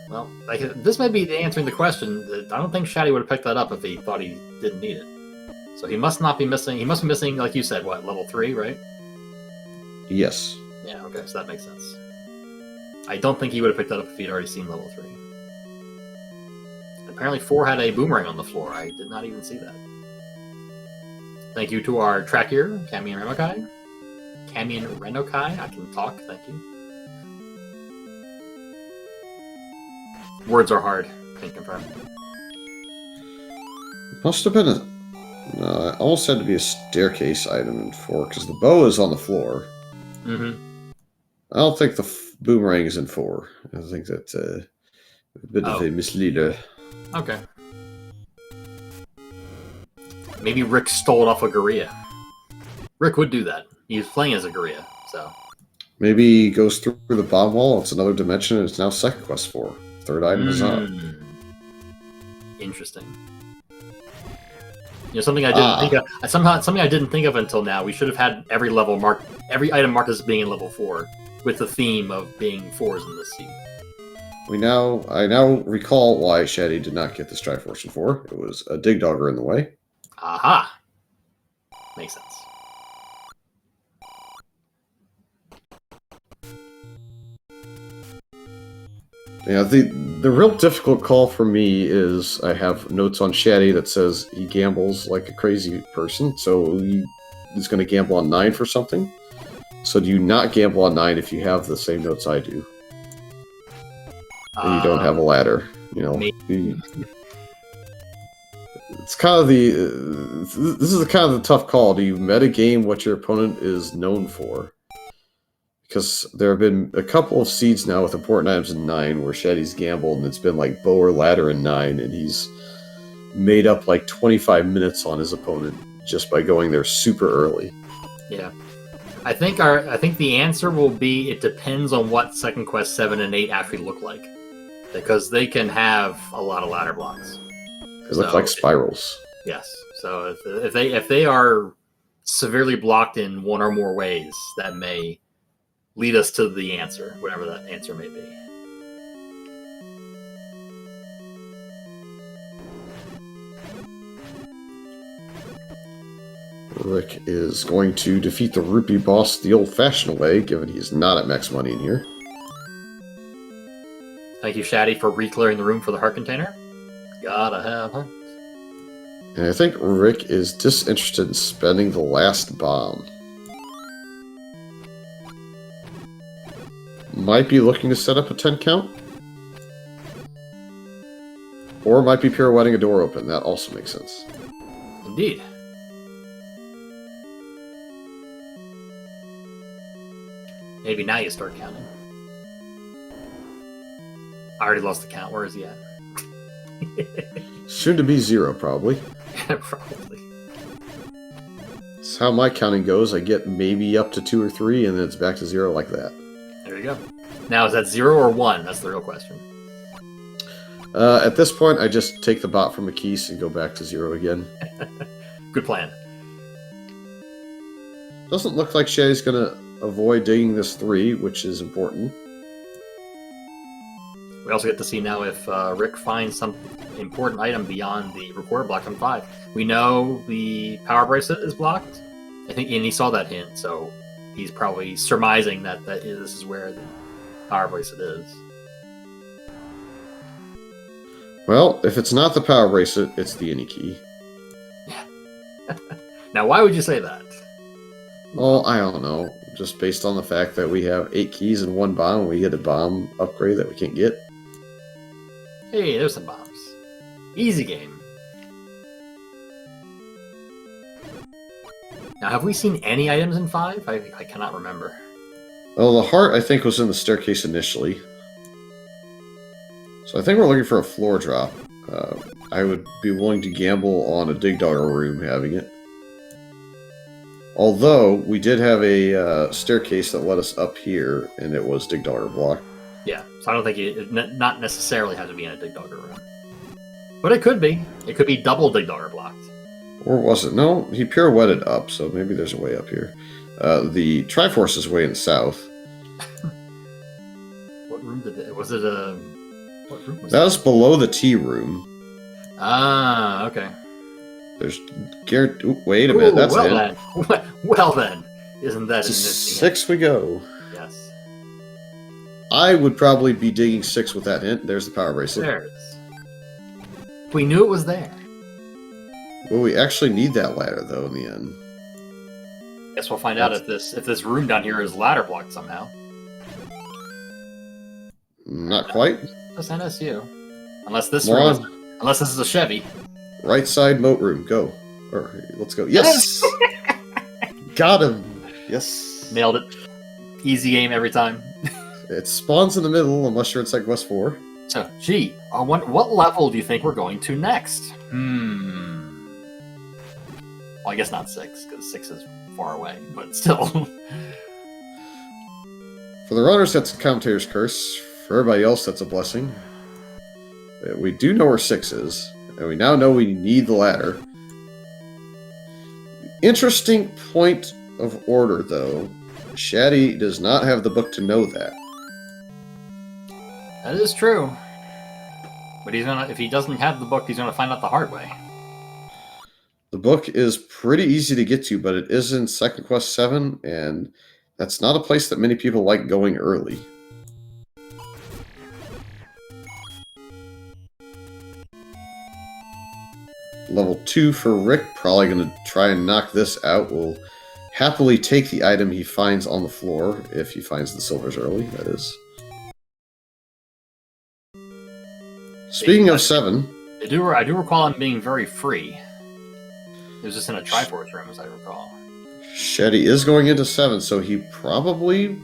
Speaker 2: Well, this may be answering the question. I don't think Shatty would have picked that up if he thought he didn't need it. So he must not be missing. He must be missing, like you said, what, level 3, right?
Speaker 1: Yes.
Speaker 2: Yeah, okay, so that makes sense. I don't think he would have picked that up if he'd already seen level 3. Apparently 4 had a boomerang on the floor. I did not even see that. Thank you to our tracker, Kamian Renokai. Kamian Renokai, I can talk, thank you. Words are hard, can confirm.
Speaker 1: Must have been a... No, it almost had to be a staircase item in 4, because the bow is on the floor.
Speaker 2: Mm-hmm.
Speaker 1: I don't think the boomerang is in 4. I think that's a bit of a misleader.
Speaker 2: Okay. Maybe Rick stole it off a Gorilla. Rick would do that. He was playing as a Gorilla, so...
Speaker 1: Maybe he goes through the bottom wall, it's another dimension, and it's now second quest 4. Third item is up.
Speaker 2: Interesting. You know, something I didn't think of. Something I didn't think of until now. We should have had every level marked, every item marked as being in level 4, with the theme of being 4s in this scene.
Speaker 1: I now recall why Shatty did not get the Triforce in 4. It was a Dig Dogger in the way.
Speaker 2: Aha! Makes sense.
Speaker 1: Yeah, the real difficult call for me is I have notes on Shatty that says he gambles like a crazy person, so he's going to gamble on 9 for something. So do you not gamble on 9 if you have the same notes I do? And you don't have a ladder, you know. It's kind of the... this is kind of the tough call. Do you metagame what your opponent is known for? Because there have been a couple of seeds now with important items in 9 where Shatty's gambled, and it's been like bow or ladder in 9, and he's made up like 25 minutes on his opponent just by going there super early.
Speaker 2: Yeah. I think the answer will be it depends on what Second Quest 7 and 8 actually look like. Because they can have a lot of ladder blocks.
Speaker 1: They look like spirals.
Speaker 2: Yes. So if they are severely blocked in one or more ways, that may lead us to the answer, whatever that answer may be.
Speaker 1: Rick is going to defeat the rupee boss the old-fashioned way, given he's not at max money in here.
Speaker 2: Thank you, Shatty, for re-clearing the room for the heart container. Gotta have heart.
Speaker 1: And I think Rick is disinterested in spending the last bomb. Might be looking to set up a 10 count. Or might be pirouetting a door open. That also makes sense.
Speaker 2: Indeed. Maybe now you start counting. I already lost the count. Where is he at?
Speaker 1: Soon to be 0, probably.
Speaker 2: Probably.
Speaker 1: That's how my counting goes. I get maybe up to 2 or 3, and then it's back to 0 like that.
Speaker 2: There you go. Now, is that 0 or 1? That's the real question.
Speaker 1: At this point, I just take the bot from the keys and go back to 0 again.
Speaker 2: Good plan.
Speaker 1: Doesn't look like Shatty's going to avoid digging this 3, which is important.
Speaker 2: We also get to see now if Rick finds some important item beyond the recorder block on 5. We know the power bracelet is blocked. I think, and he saw that hint, so he's probably surmising that this is where the power bracelet is.
Speaker 1: Well, if it's not the power bracelet, it's the any key.
Speaker 2: Now, why would you say that?
Speaker 1: Well, I don't know. Just based on the fact that we have 8 keys and 1 bomb, and we get a bomb upgrade that we can't get.
Speaker 2: Hey, there's some bombs. Easy game. Now, have we seen any items in 5? I cannot remember.
Speaker 1: Well, the heart, I think, was in the staircase initially. So I think we're looking for a floor drop. I would be willing to gamble on a Dig Dogger room having it. Although, we did have a staircase that led us up here, and it was Dig Dogger block.
Speaker 2: Yeah, so I don't think it not necessarily have to be in a Dig Dogger room. But it could be. It could be double Dig Dogger blocked.
Speaker 1: Or was it? No, he pirouetted up, so maybe there's a way up here. The Triforce is way in the south.
Speaker 2: What room did it... Was it a... What room was
Speaker 1: that? That was below the tea room.
Speaker 2: Ah, okay.
Speaker 1: There's... wait a minute, that's
Speaker 2: well
Speaker 1: it.
Speaker 2: Then. Well then. Isn't that...
Speaker 1: To 6 we go.
Speaker 2: Yes.
Speaker 1: I would probably be digging 6 with that hint. There's the power bracelet.
Speaker 2: There it is. We knew it was there.
Speaker 1: Well, we actually need that ladder, though, in the end.
Speaker 2: Guess we'll find out if this room down here is ladder blocked somehow.
Speaker 1: Not quite.
Speaker 2: That's NSU. Unless this is a Chevy.
Speaker 1: Right side moat room, go. Or let's go. Yes! Got him! Yes.
Speaker 2: Nailed it. Easy game every time.
Speaker 1: It spawns in the middle, unless you're inside Quest 4.
Speaker 2: So, gee, what level do you think we're going to next? Well, I guess not 6, because 6 is far away, but still.
Speaker 1: For the runners, that's a commentator's curse. For everybody else, that's a blessing. We do know where 6 is, and we now know we need the ladder. Interesting point of order, though. Shatty does not have the book to know that.
Speaker 2: That is true. But if he doesn't have the book, he's gonna find out the hard way.
Speaker 1: The book is pretty easy to get to, but it is in Second Quest 7, and that's not a place that many people like going early. Level 2 for Rick, probably going to try and knock this out. Will happily take the item he finds on the floor, if he finds the silvers early, that is. Speaking of 7...
Speaker 2: I do recall him being very free. It was just in a Triforce room, as I recall.
Speaker 1: Shatty is going into 7, so he probably...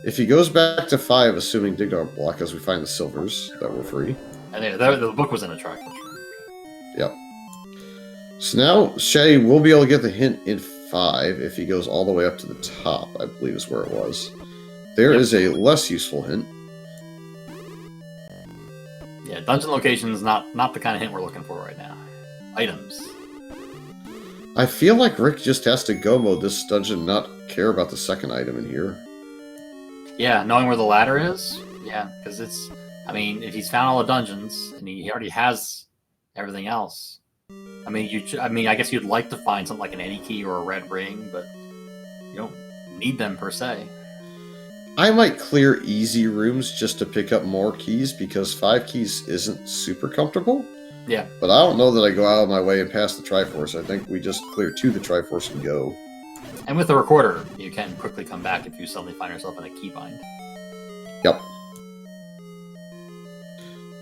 Speaker 1: If he goes back to 5, assuming Dig Dog block, as we find the silvers that were free.
Speaker 2: And the book was in a Triforce room.
Speaker 1: Yep. So now, Shatty will be able to get the hint in 5 if he goes all the way up to the top, I believe is where it was. There is a less useful hint.
Speaker 2: Yeah, dungeon locations not the kind of hint we're looking for right now. Items.
Speaker 1: I feel like Rick just has to go mode this dungeon, not care about the second item in here.
Speaker 2: Yeah, knowing where the ladder is? Yeah, because it's... I mean, if he's found all the dungeons, and he already has everything else... I mean, I guess you'd like to find something like an any key or a red ring, but you don't need them per se.
Speaker 1: I might clear easy rooms just to pick up more keys, because 5 keys isn't super comfortable.
Speaker 2: Yeah.
Speaker 1: But I don't know that I go out of my way and pass the Triforce. I think we just clear to the Triforce and go.
Speaker 2: And with the recorder, you can quickly come back if you suddenly find yourself in a keybind.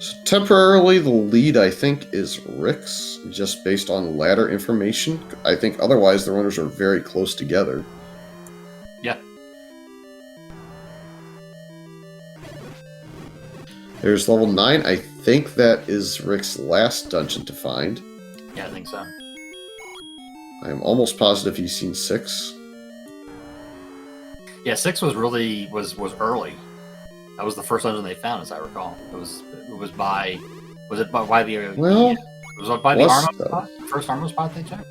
Speaker 1: So temporarily, the lead, I think, is Rick's, just based on ladder information. I think otherwise the runners are very close together.
Speaker 2: Yeah.
Speaker 1: There's level 9. I think that is Rick's last dungeon to find.
Speaker 2: Yeah, I think so.
Speaker 1: I am almost positive he's seen 6.
Speaker 2: Yeah, 6 was really was early. That was the first dungeon they found, as I recall. It was by the
Speaker 1: Well,
Speaker 2: it was by the
Speaker 1: was,
Speaker 2: Armo spot? The first Armo spot they checked?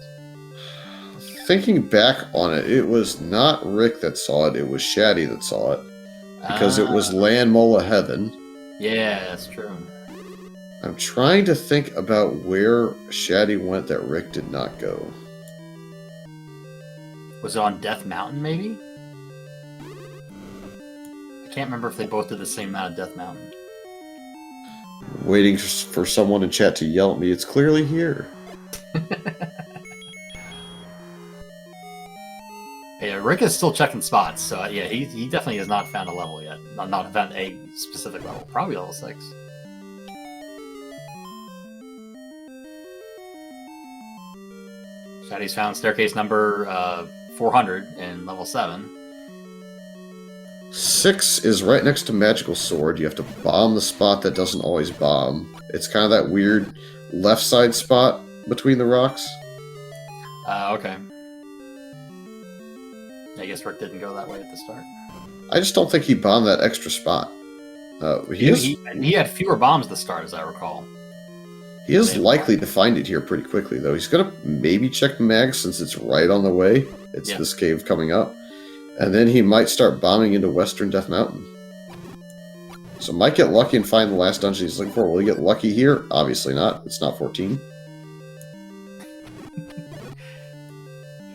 Speaker 1: thinking back on it, it was not Rick that saw it, it was Shatty that saw it. Because it was Land Mola Heaven.
Speaker 2: Yeah, that's true.
Speaker 1: I'm trying to think about where Shatty went that Rick did not go.
Speaker 2: Was it on Death Mountain, maybe? I can't remember if they both did the same amount of Death Mountain.
Speaker 1: Waiting for someone in chat to yell at me, it's clearly here.
Speaker 2: Yeah, Rick is still checking spots, so yeah, he definitely has not found a level yet. Not found a specific level. Probably level 6. Shaddy's found staircase number 400 in level 7.
Speaker 1: 6 is right next to Magical Sword. You have to bomb the spot that doesn't always bomb. It's kind of that weird left side spot between the rocks.
Speaker 2: Okay. I guess Rick didn't go that way at the start.
Speaker 1: I just don't think he bombed that extra spot.
Speaker 2: He had fewer bombs at the start, as I recall.
Speaker 1: He is likely to find it here pretty quickly, though. He's going to maybe check mag since it's right on the way. It's this cave coming up. And then he might start bombing into Western Death Mountain. So might get lucky and find the last dungeon he's looking for. Will he get lucky here? Obviously not. It's not 14.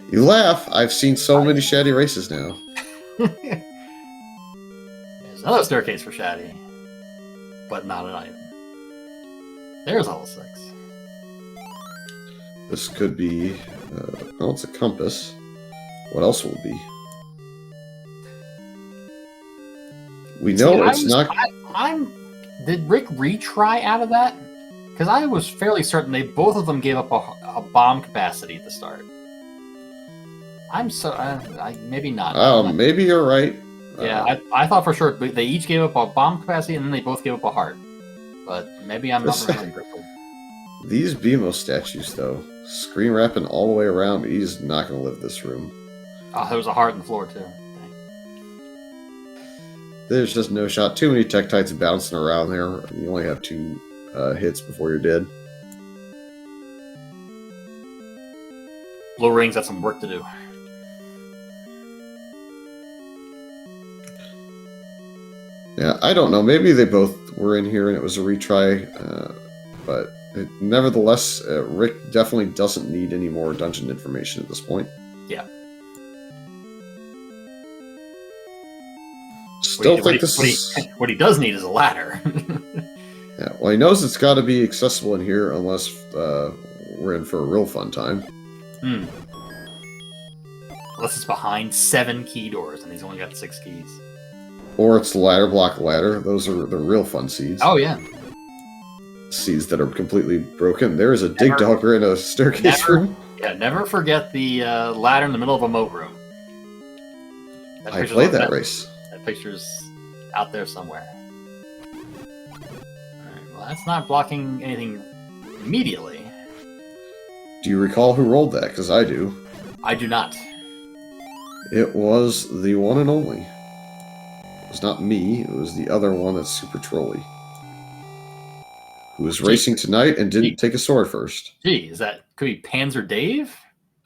Speaker 1: You laugh. I've seen so many Shatty races now.
Speaker 2: There's another staircase for Shatty, but not an item. There's level 6.
Speaker 1: This could be... well, it's a compass. What else will it be? We know it's not...
Speaker 2: Did Rick retry out of that? Because I was fairly certain both of them gave up a bomb capacity at the start. I'm so... maybe not.
Speaker 1: Oh, maybe you're right.
Speaker 2: Yeah, I thought for sure they each gave up a bomb capacity and then they both gave up a heart. But maybe I'm not remembering correctly.
Speaker 1: These BMO statues, though, screen wrapping all the way around, he's not going to live this room.
Speaker 2: Oh, there was a heart on the floor, too. Dang.
Speaker 1: There's just no shot. Too many Tektites bouncing around there. You only have 2 hits before you're dead.
Speaker 2: Blue Rings got some work to do.
Speaker 1: Yeah, I don't know. Maybe they both were in here and it was a retry. But nevertheless, Rick definitely doesn't need any more dungeon information at this point.
Speaker 2: Yeah.
Speaker 1: Still think this is...
Speaker 2: What he does need is a ladder.
Speaker 1: Yeah, well, he knows it's got to be accessible in here unless we're in for a real fun time.
Speaker 2: Unless it's behind 7 key doors and he's only got 6 keys.
Speaker 1: Or it's ladder block ladder. Those are the real fun seeds.
Speaker 2: Oh, yeah.
Speaker 1: Seeds that are completely broken. There is a dig dogger in a staircase room.
Speaker 2: Yeah, never forget the ladder in the middle of a moat room.
Speaker 1: I played that race.
Speaker 2: That picture's out there somewhere. Alright, well, that's not blocking anything immediately.
Speaker 1: Do you recall who rolled that? Because I do.
Speaker 2: I do not.
Speaker 1: It was the one and only. It was not me. It was the other one that's super trolly. Who was racing tonight and didn't take a sword first.
Speaker 2: Gee, could be Panzer Dave?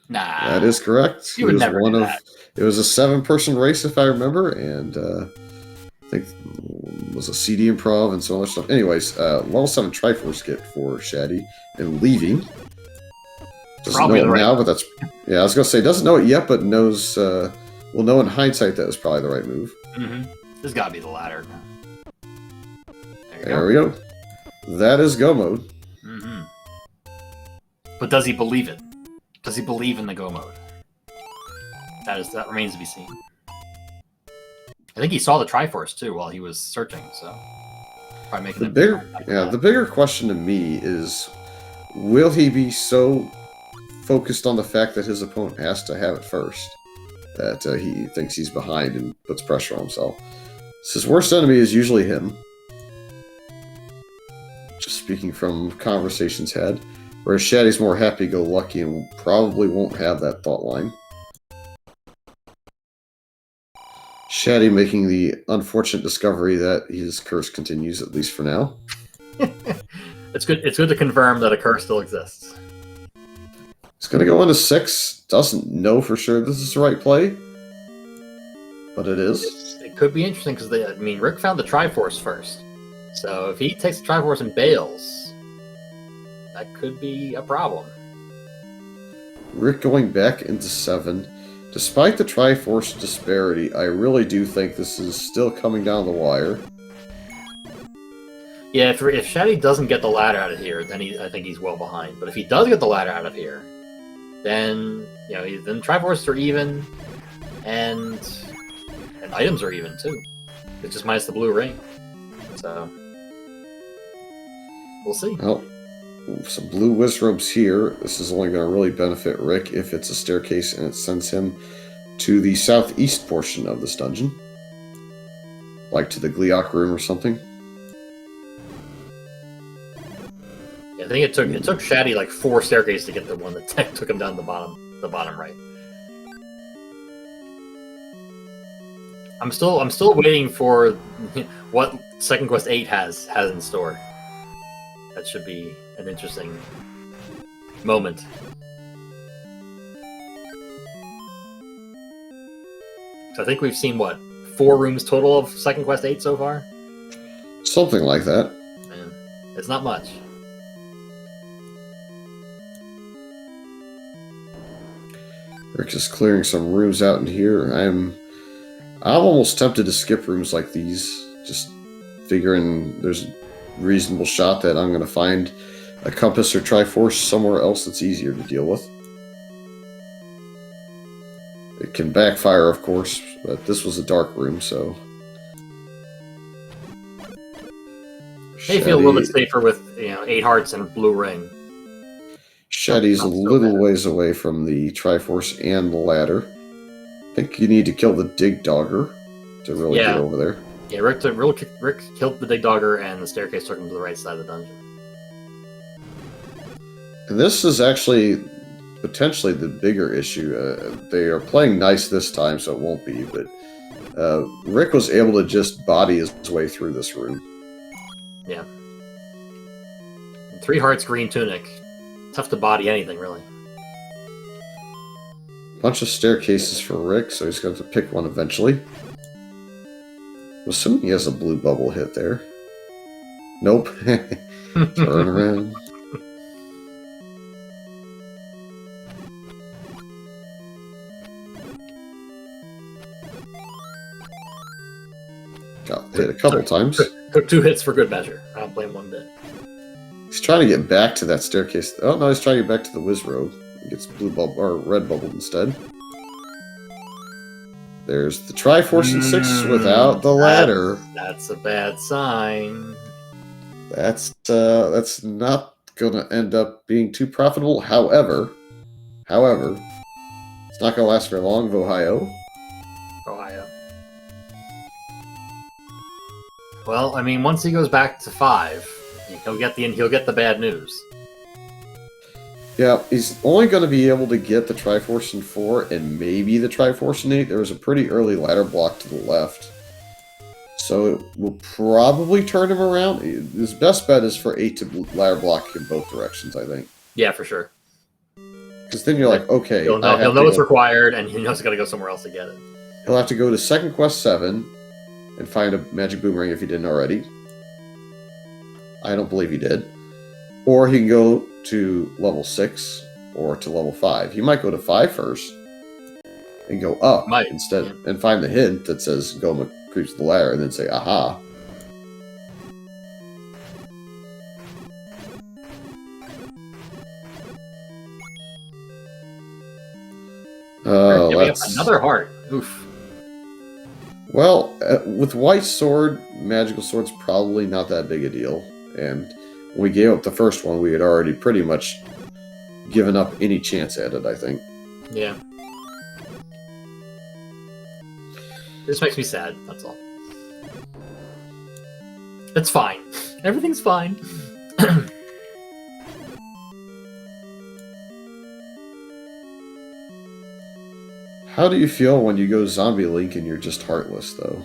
Speaker 2: Nah.
Speaker 1: That is correct.
Speaker 2: You would never do that.
Speaker 1: It was a 7-person race, if I remember, and I think it was a CD improv and so much stuff. Anyways, level 7 Triforce kit for Shatty and leaving. Doesn't
Speaker 2: probably
Speaker 1: know it
Speaker 2: right
Speaker 1: now, but that's... Yeah, I was going to say, doesn't know it yet, but knows... will know in hindsight that was probably the right move.
Speaker 2: Mm-hmm. This has got to be the ladder.
Speaker 1: There we go. That is go mode.
Speaker 2: Mm-hmm. But does he believe it? Does he believe in the go mode? That remains to be seen. I think he saw the Triforce too while he was searching. So probably making
Speaker 1: the bigger question to me is, will he be so focused on the fact that his opponent has to have it first that he thinks he's behind and puts pressure on himself? His worst enemy is usually him. Just speaking from conversations had. Whereas Shatty's more happy-go-lucky and probably won't have that thought line. Shatty making the unfortunate discovery that his curse continues, at least for now.
Speaker 2: It's good to confirm that a curse still exists.
Speaker 1: He's going to go into 6. Doesn't know for sure this is the right play. But it is.
Speaker 2: It could be interesting because, Rick found the Triforce first. So if he takes the Triforce and bails, that could be a problem.
Speaker 1: Rick going back into 7. Despite the Triforce disparity, I really do think this is still coming down the wire.
Speaker 2: Yeah, if Shatty doesn't get the ladder out of here, then I think he's well behind. But if he does get the ladder out of here, then then Triforces are even, and items are even too. It's just minus the blue ring. So we'll see.
Speaker 1: Well, some blue Wizrobes here. This is only going to really benefit Rick if it's a staircase and it sends him to the southeast portion of this dungeon. Like to the Gliok room or something.
Speaker 2: Yeah, I think it took Shatty like 4 staircases to get the one that took him down the bottom right. I'm still waiting for what Second Quest 8 has in store. That should be an interesting moment. So I think we've seen, 4 rooms total of Second Quest 8 so far?
Speaker 1: Something like that.
Speaker 2: Man, it's not much.
Speaker 1: Rick is clearing some rooms out in here. I'm almost tempted to skip rooms like these, just figuring there's a reasonable shot that I'm going to find a compass or Triforce somewhere else that's easier to deal with. It can backfire, of course, but this was a dark room, so...
Speaker 2: They feel a little bit safer with 8 hearts and a blue ring.
Speaker 1: Shatty's a little ways away from the Triforce and the ladder. I think you need to kill the Dig Dogger to really get over there.
Speaker 2: Yeah, Rick killed the Dig Dogger, and the staircase took him to the right side of the dungeon.
Speaker 1: And this is actually potentially the bigger issue. They are playing nice this time, so it won't be, but Rick was able to just body his way through this room.
Speaker 2: Yeah. 3 hearts, green tunic. Tough to body anything, really.
Speaker 1: Bunch of staircases for Rick, so he's going to have to pick one eventually. I'm assuming he has a blue bubble hit there. Nope. Turn around. Got hit a couple times.
Speaker 2: Took 2 hits for good measure. I don't blame one bit.
Speaker 1: He's trying to get back to that staircase. Oh no, he's trying to get back to the Wizrobe. He gets blue bubble or red bubble instead. There's the Triforce in 6 without the ladder.
Speaker 2: That's a bad sign.
Speaker 1: That's not gonna end up being too profitable. However, it's not gonna last very long. Ohio.
Speaker 2: Well, once he goes back to 5, he'll get the bad news.
Speaker 1: Yeah, he's only going to be able to get the Triforce in 4 and maybe the Triforce in 8. There was a pretty early ladder block to the left. So it will probably turn him around. His best bet is for 8 to ladder block in both directions, I think.
Speaker 2: Yeah, for sure.
Speaker 1: Because then you're like, okay.
Speaker 2: He'll know what's required, and he knows he's got to go somewhere else to get it.
Speaker 1: He'll have to go to Second Quest 7 and find a magic boomerang if he didn't already. I don't believe he did. Or he can go to level 6 or to level 5. He might go to 5 first and go up instead and find the hint that says go creep to the ladder and then say, aha.
Speaker 2: Another heart. Oof.
Speaker 1: Well, with White Sword, Magical Sword's probably not that big a deal. And when we gave up the first one, we had already pretty much given up any chance at it, I think.
Speaker 2: Yeah. This makes me sad, that's all. It's fine. Everything's fine.
Speaker 1: How do you feel when you go Zombie Link and you're just heartless, though?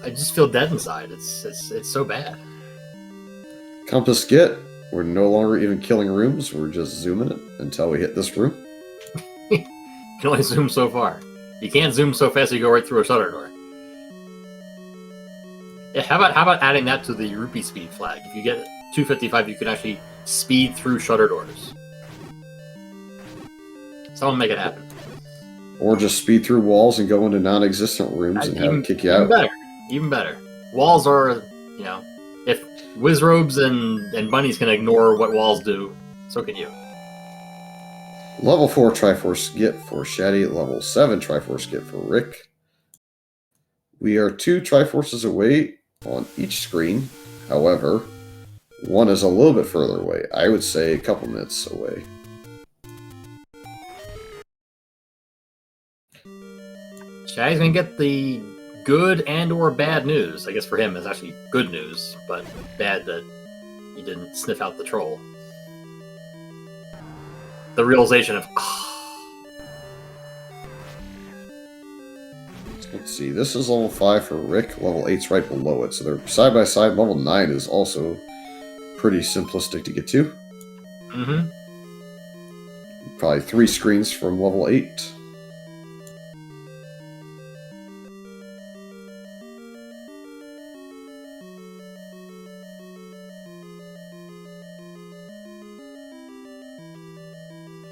Speaker 2: I just feel dead inside. It's so bad.
Speaker 1: Compass get. We're no longer even killing rooms. We're just zooming it until we hit this room.
Speaker 2: You can only zoom so far. You can't zoom so fast you go right through a shutter door. Yeah, how about adding that to the rupee speed flag? If you get 255, you can actually speed through shutter doors. Someone make it happen.
Speaker 1: Or just speed through walls and go into non-existent rooms and have it kick you out.
Speaker 2: Even better. Walls are, you know, if Wizrobes and bunnies can ignore what walls do, so can you.
Speaker 1: Level 4 Triforce get for Shatty. Level 7 Triforce get for Rick. We are 2 Triforces away on each screen. However, one is a little bit further away. I would say a couple minutes away.
Speaker 2: Shaggy's gonna get the good and or bad news. I guess for him it's actually good news, but bad that he didn't sniff out the troll. The realization of,
Speaker 1: Let's see, this is level 5 for Rick, level 8's right below it, so they're side by side. Level 9 is also pretty simplistic to get to.
Speaker 2: Mm-hmm.
Speaker 1: Probably 3 screens from level 8.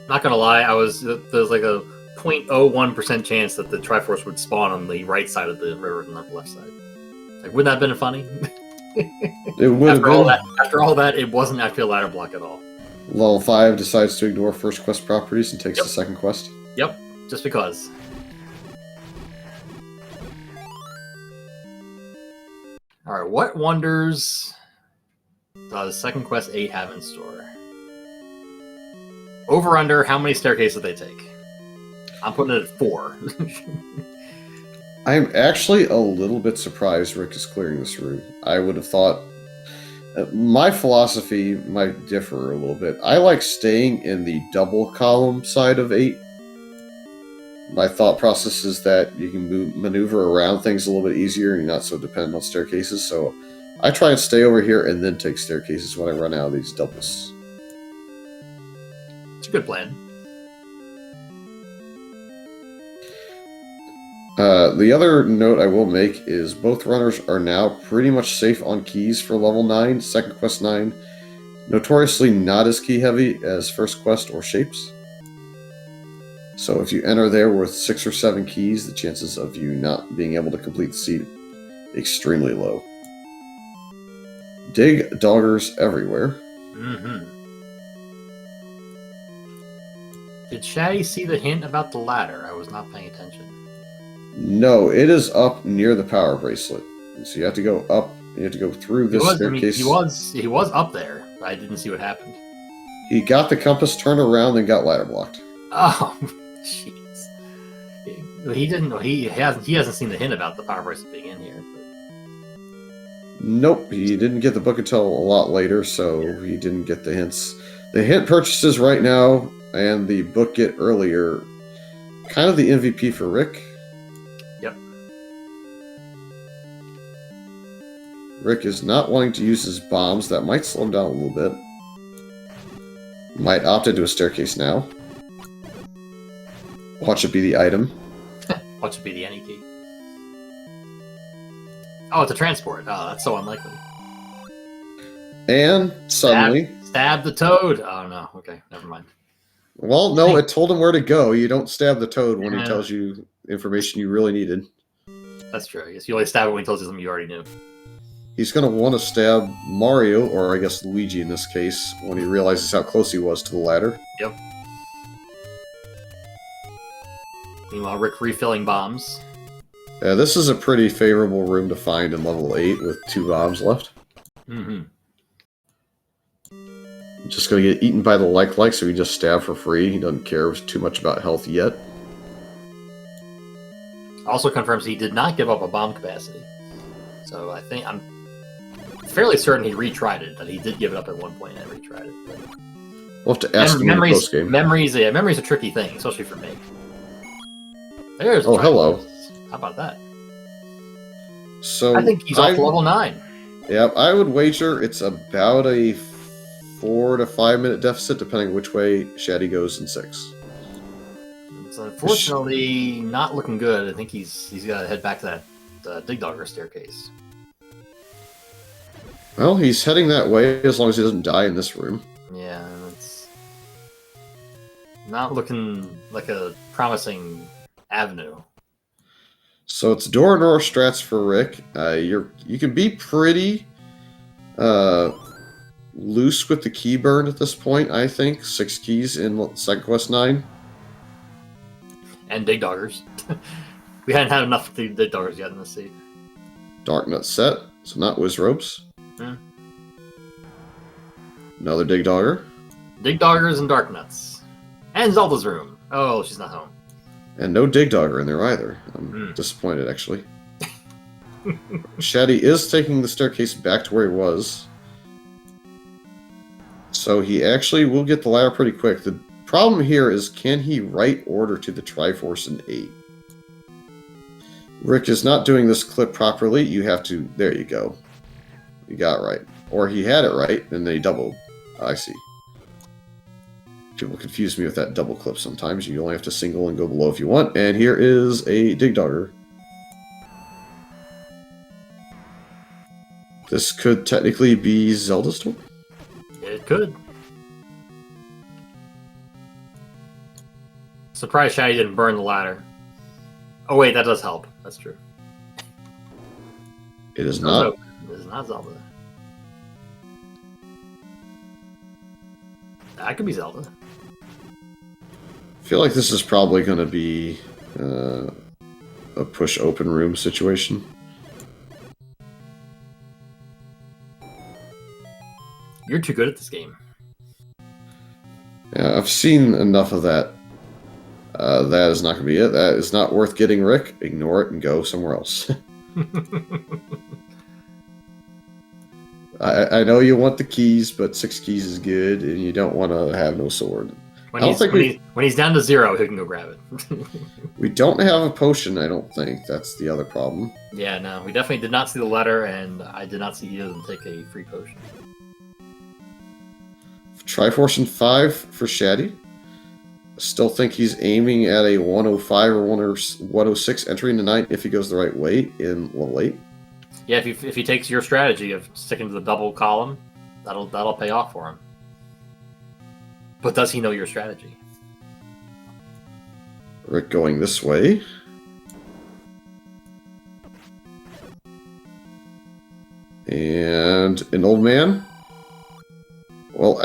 Speaker 2: Not gonna lie, there's like a 0.01% chance that the Triforce would spawn on the right side of the river and not the left side. Like, wouldn't that have been funny?
Speaker 1: It would have been.
Speaker 2: After all that, it wasn't actually a ladder block at all.
Speaker 1: Level 5 decides to ignore first quest properties and takes the second quest.
Speaker 2: Yep, just because. Alright, what wonders does second quest 8 have in store? Over under, how many staircases they take? I'm putting it at 4.
Speaker 1: I'm actually a little bit surprised Rick is clearing this room. I would have thought... my philosophy might differ a little bit. I like staying in the double column side of 8. My thought process is that you can maneuver around things a little bit easier and you're not so dependent on staircases, so I try and stay over here and then take staircases when I run out of these doubles.
Speaker 2: It's a good plan.
Speaker 1: The other note I will make is both runners are now pretty much safe on keys for level 9, second quest 9. Notoriously not as key heavy as first quest or shapes. So if you enter there with 6 or 7 keys, the chances of you not being able to complete the seed extremely low. Dig doggers everywhere.
Speaker 2: Mm-hmm. Did Shatty see the hint about the ladder? I was not paying attention.
Speaker 1: No, it is up near the power bracelet. So you have to go up, you have to go through this staircase.
Speaker 2: He was up there, but I didn't see what happened.
Speaker 1: He got the compass turned around and got ladder blocked.
Speaker 2: Oh, jeez. He didn't. He hasn't seen the hint about the power bracelet being in here. But...
Speaker 1: Nope, he didn't get the book until a lot later, so he didn't get the hints. The hint purchases right now and the book get earlier. Kind of the MVP for Rick.
Speaker 2: Yep.
Speaker 1: Rick is not wanting to use his bombs. That might slow him down a little bit. Might opt into a staircase now. Watch it be the item.
Speaker 2: Watch it be the any key. Oh, it's a transport. Oh, that's so unlikely.
Speaker 1: And suddenly...
Speaker 2: Stab the toad! Oh, no. Okay, never mind.
Speaker 1: Well, no, it told him where to go. You don't stab the toad when he tells you information you really needed.
Speaker 2: That's true. I guess you only stab it when he tells you something you already knew.
Speaker 1: He's going to want to stab Mario, or I guess Luigi in this case, when he realizes how close he was to the ladder.
Speaker 2: Yep. Meanwhile, Rick refilling bombs.
Speaker 1: This is a pretty favorable room to find in level 8 with 2 bombs left.
Speaker 2: Mm-hmm.
Speaker 1: Just gonna get eaten by the like, so he just stab for free. He doesn't care too much about health yet.
Speaker 2: Also confirms he did not give up a bomb capacity. So I think I'm fairly certain he retried it, that he did give it up at one point and retried it. But...
Speaker 1: We'll have to ask him in the post-game.
Speaker 2: Memory's a tricky thing, especially for me. There's
Speaker 1: oh, hello.
Speaker 2: How about that?
Speaker 1: So
Speaker 2: I think he's off to level 9.
Speaker 1: Yeah, I would wager it's about a 4 to 5 minute deficit, depending which way Shatty goes in 6.
Speaker 2: It's unfortunately not looking good. I think he's got to head back to that Dig Dogger staircase.
Speaker 1: Well, he's heading that way as long as he doesn't die in this room.
Speaker 2: Yeah, it's not looking like a promising avenue.
Speaker 1: So it's door and door strats for Rick. You can be pretty loose with the key burn at this point, I think. 6 keys in Second Quest 9.
Speaker 2: And Dig Doggers. We hadn't had enough Dig Doggers yet in this seed.
Speaker 1: Dark Nut set, so not Whiz Ropes. Another Dig Dogger.
Speaker 2: Dig Doggers and Dark Nuts. And Zelda's room. Oh, she's not home.
Speaker 1: And no Dig Dogger in there either. I'm disappointed, actually. Shatty is taking the staircase back to where he was. So he actually will get the ladder pretty quick. The problem here is, can he write order to the Triforce in 8? Rick is not doing this clip properly. You have to... There you go. You got it right. Or he had it right, and then he doubled. I see. People confuse me with that double clip sometimes. You only have to single and go below if you want. And here is a Dig Dogger. This could technically be Zelda's door.
Speaker 2: It could. Surprised Shatty didn't burn the ladder. Oh wait, that does help. That's true.
Speaker 1: It is not.
Speaker 2: It is not Zelda. That could be Zelda.
Speaker 1: I feel like this is probably going to be a push open room situation.
Speaker 2: You're too good at this game.
Speaker 1: Yeah, I've seen enough of that. That is not going to be it. That is not worth getting, Rick. Ignore it and go somewhere else. I know you want the keys, but 6 keys is good, and you don't want to have no sword.
Speaker 2: When he's down to 0, he can go grab it.
Speaker 1: We don't have a potion, I don't think. That's the other problem.
Speaker 2: Yeah, no, we definitely did not see the letter, and I did not see he doesn't take a free potion.
Speaker 1: Triforce in 5 for Shatty. Still think he's aiming at a 105 or 106 entry into 9 if he goes the right way in level 8.
Speaker 2: Yeah, if he takes your strategy of sticking to the double column, that'll pay off for him. But does he know your strategy?
Speaker 1: Rick going this way. And an old man. Well,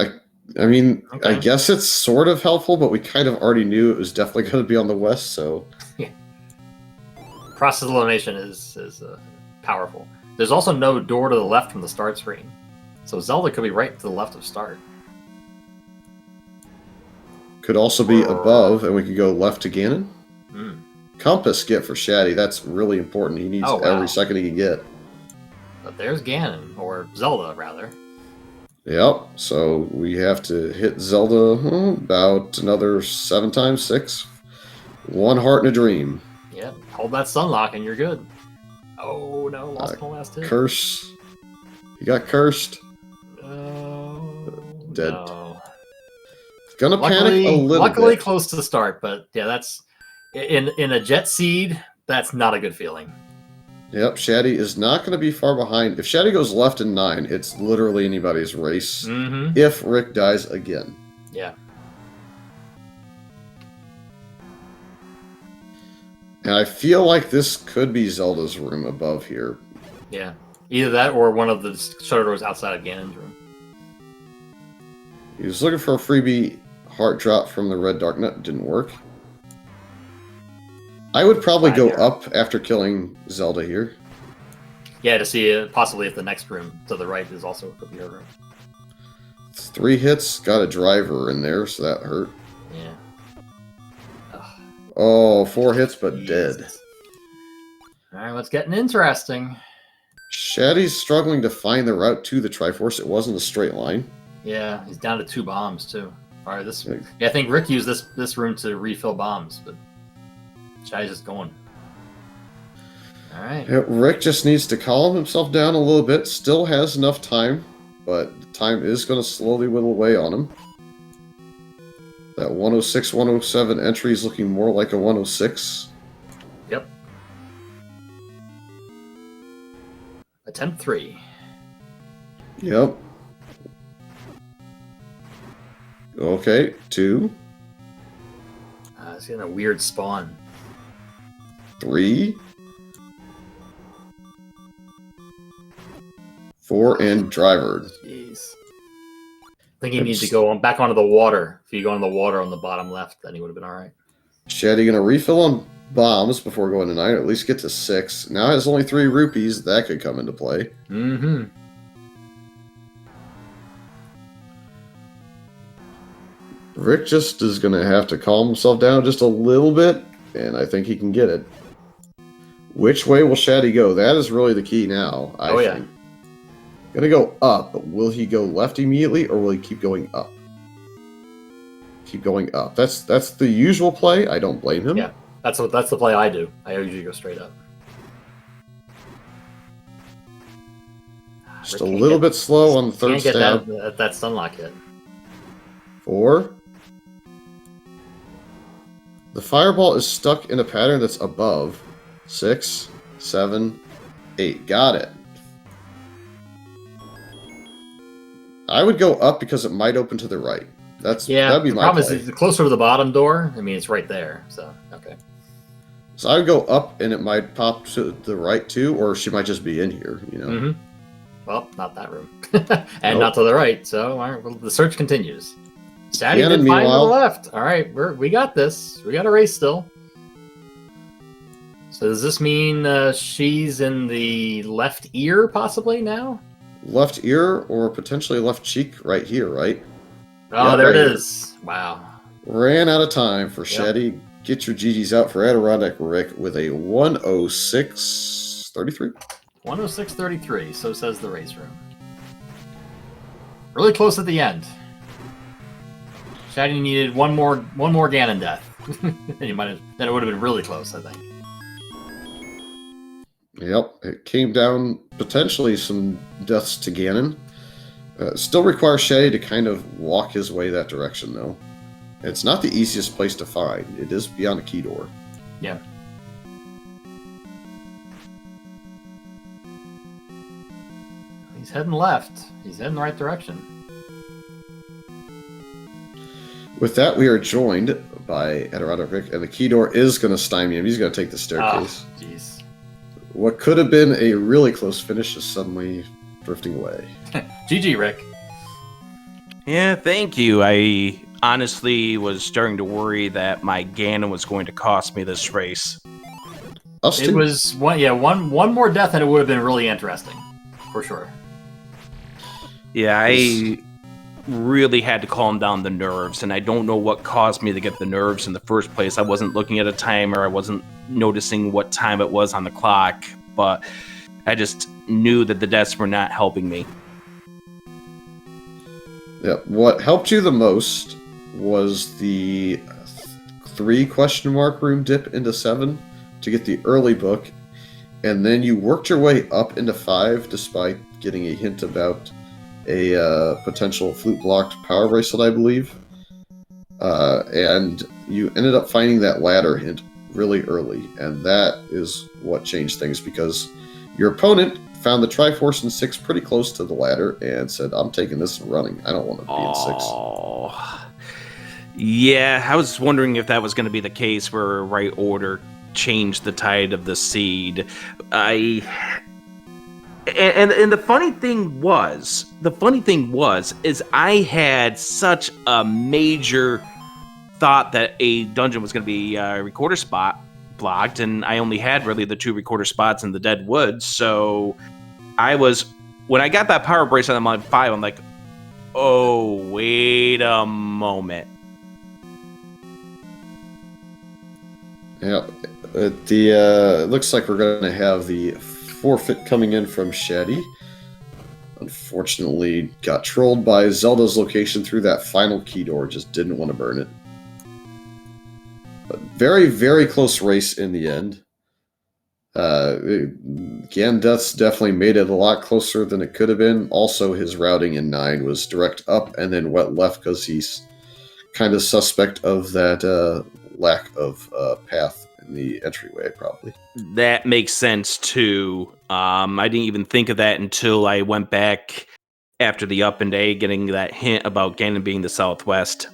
Speaker 1: I mean, okay. I guess it's sort of helpful, but we kind of already knew it was definitely going to be on the west, so...
Speaker 2: Yeah. Process elimination is powerful. There's also no door to the left from the start screen. So Zelda could be right to the left of start.
Speaker 1: Could also be above, and we could go left to Ganon. Compass get for Shatty. That's really important. He needs every second he can get.
Speaker 2: But there's Ganon, or Zelda, rather.
Speaker 1: Yep, so we have to hit Zelda about another 7 times, 6. 1 heart and a dream.
Speaker 2: Yep, hold that sunlock and you're good. Oh no, lost my last hit.
Speaker 1: Curse. He got cursed. Dead.
Speaker 2: No.
Speaker 1: Gonna panic a little bit.
Speaker 2: Luckily close to the start, but yeah, that's... In a jet seed, that's not a good feeling.
Speaker 1: Yep, Shatty is not going to be far behind. If Shatty goes left in 9, it's literally anybody's race. If Rick dies again.
Speaker 2: Yeah.
Speaker 1: And I feel like this could be Zelda's room above here.
Speaker 2: Yeah. Either that or one of the shutter doors outside of Ganon's room.
Speaker 1: He was looking for a freebie heart drop from the red dark nut. Didn't work. I would probably go
Speaker 2: There.
Speaker 1: up after killing Zelda here.
Speaker 2: Yeah, to see possibly if the next room to the right is also a beer room.
Speaker 1: 3 hits, got a driver in there, so that hurt.
Speaker 2: Yeah. Ugh,
Speaker 1: Oh, 4 hits, but
Speaker 2: Jesus.
Speaker 1: dead.
Speaker 2: All right, what's getting interesting?
Speaker 1: Shatty's struggling to find the route to the Triforce. It wasn't a straight line.
Speaker 2: Yeah, he's down to 2 bombs too. All right, I think Rick used this room to refill bombs, but Shy's just going. All right.
Speaker 1: Yeah, Rick just needs to calm himself down a little bit. Still has enough time, but the time is going to slowly whittle away on him. That 106, 107 entry is looking more like a 106.
Speaker 2: Yep. Attempt 3.
Speaker 1: Yep. Okay, 2,
Speaker 2: It's getting a weird spawn.
Speaker 1: 3, 4, and driver.
Speaker 2: Jeez. I think he needs to go back onto the water. If you go on the water on the bottom left, then he would have been all right.
Speaker 1: Shatty gonna refill on bombs before going to 9, or at least get to 6. Now has only 3 rupees. That could come into play.
Speaker 2: Mm-hmm.
Speaker 1: Rick just is gonna have to calm himself down just a little bit, and I think he can get it. Which way will Shatty go? That is really the key now, I think. Gonna go up, but will he go left immediately, or will he keep going up? Keep going up. That's the usual play. I don't blame him.
Speaker 2: Yeah, that's the play I do. I usually go straight up.
Speaker 1: Just a little bit slow on the third
Speaker 2: can't get
Speaker 1: stab.
Speaker 2: that stun lock hit.
Speaker 1: 4. The fireball is stuck in a pattern that's above. 6, 7, 8. Got it. I would go up because it might open to the right. That'd be my
Speaker 2: problem
Speaker 1: play.
Speaker 2: is closer to the bottom door. I mean, it's right there. So okay.
Speaker 1: So I would go up, and it might pop to the right too, or she might just be in here. You know.
Speaker 2: Mm-hmm. Well, not that room, and not to the right. So all right, well, the search continues. Shatty did find to the left. All right, we got this. We got a race still. So does this mean she's in the left ear possibly now?
Speaker 1: Left ear or potentially left cheek right here, right?
Speaker 2: Oh,
Speaker 1: yep,
Speaker 2: there
Speaker 1: right
Speaker 2: it
Speaker 1: here.
Speaker 2: is. Wow.
Speaker 1: Ran out of time for Shatty. Get your GGs out for AdirondackRick with a 106.33.
Speaker 2: 106.33, so says the race room. Really close at the end. Shatty needed one more Ganon death. Then it would have been really close, I think.
Speaker 1: Yep, it came down potentially some deaths to Ganon. Still requires Shatty to kind of walk his way that direction, though. It's not the easiest place to find. It is beyond a key door.
Speaker 2: Yeah. He's heading left. He's heading the right direction.
Speaker 1: With that, we are joined by AdirondackRick, and the key door is going to stymie him. He's going to take the staircase.
Speaker 2: Oh, jeez.
Speaker 1: What could have been a really close finish is suddenly drifting away.
Speaker 2: GG, Rick.
Speaker 3: Yeah, thank you. I honestly was starting to worry that my Ganon was going to cost me this race.
Speaker 2: It was one more death and it would have been really interesting. For sure.
Speaker 3: Yeah, I really had to calm down the nerves, and I don't know what caused me to get the nerves in the first place. I wasn't looking at a timer, I wasn't noticing what time it was on the clock, but I just knew that the deaths were not helping me.
Speaker 1: Yeah, what helped you the most was the 3 question mark room dip into 7 to get the early book, and then you worked your way up into 5 despite getting a hint about a potential flute-blocked power bracelet, I believe. And you ended up finding that ladder hint really early, and that is what changed things, because your opponent found the Triforce in 6 pretty close to the ladder and said, I'm taking this and running. I don't want to be in 6.
Speaker 3: Oh, yeah, I was wondering if that was going to be the case where right order changed the tide of the seed. And the funny thing was, is I had such a major thought that a dungeon was going to be a recorder spot, blocked, and I only had really the 2 recorder spots in the dead woods. So when I got that power bracelet, I'm on 5. I'm like, oh, wait a moment.
Speaker 1: Yeah, it looks like we're going to have the forfeit coming in from Shatty. Unfortunately, got trolled by Zelda's location through that final key door. Just didn't want to burn it. But very, very close race in the end. Gandeth's definitely made it a lot closer than it could have been. Also, his routing in 9 was direct up and then wet left because he's kind of suspect of that lack of path in the entryway, probably.
Speaker 3: That makes sense, too. I didn't even think of that until I went back after the up and A, getting that hint about Ganon being the southwest.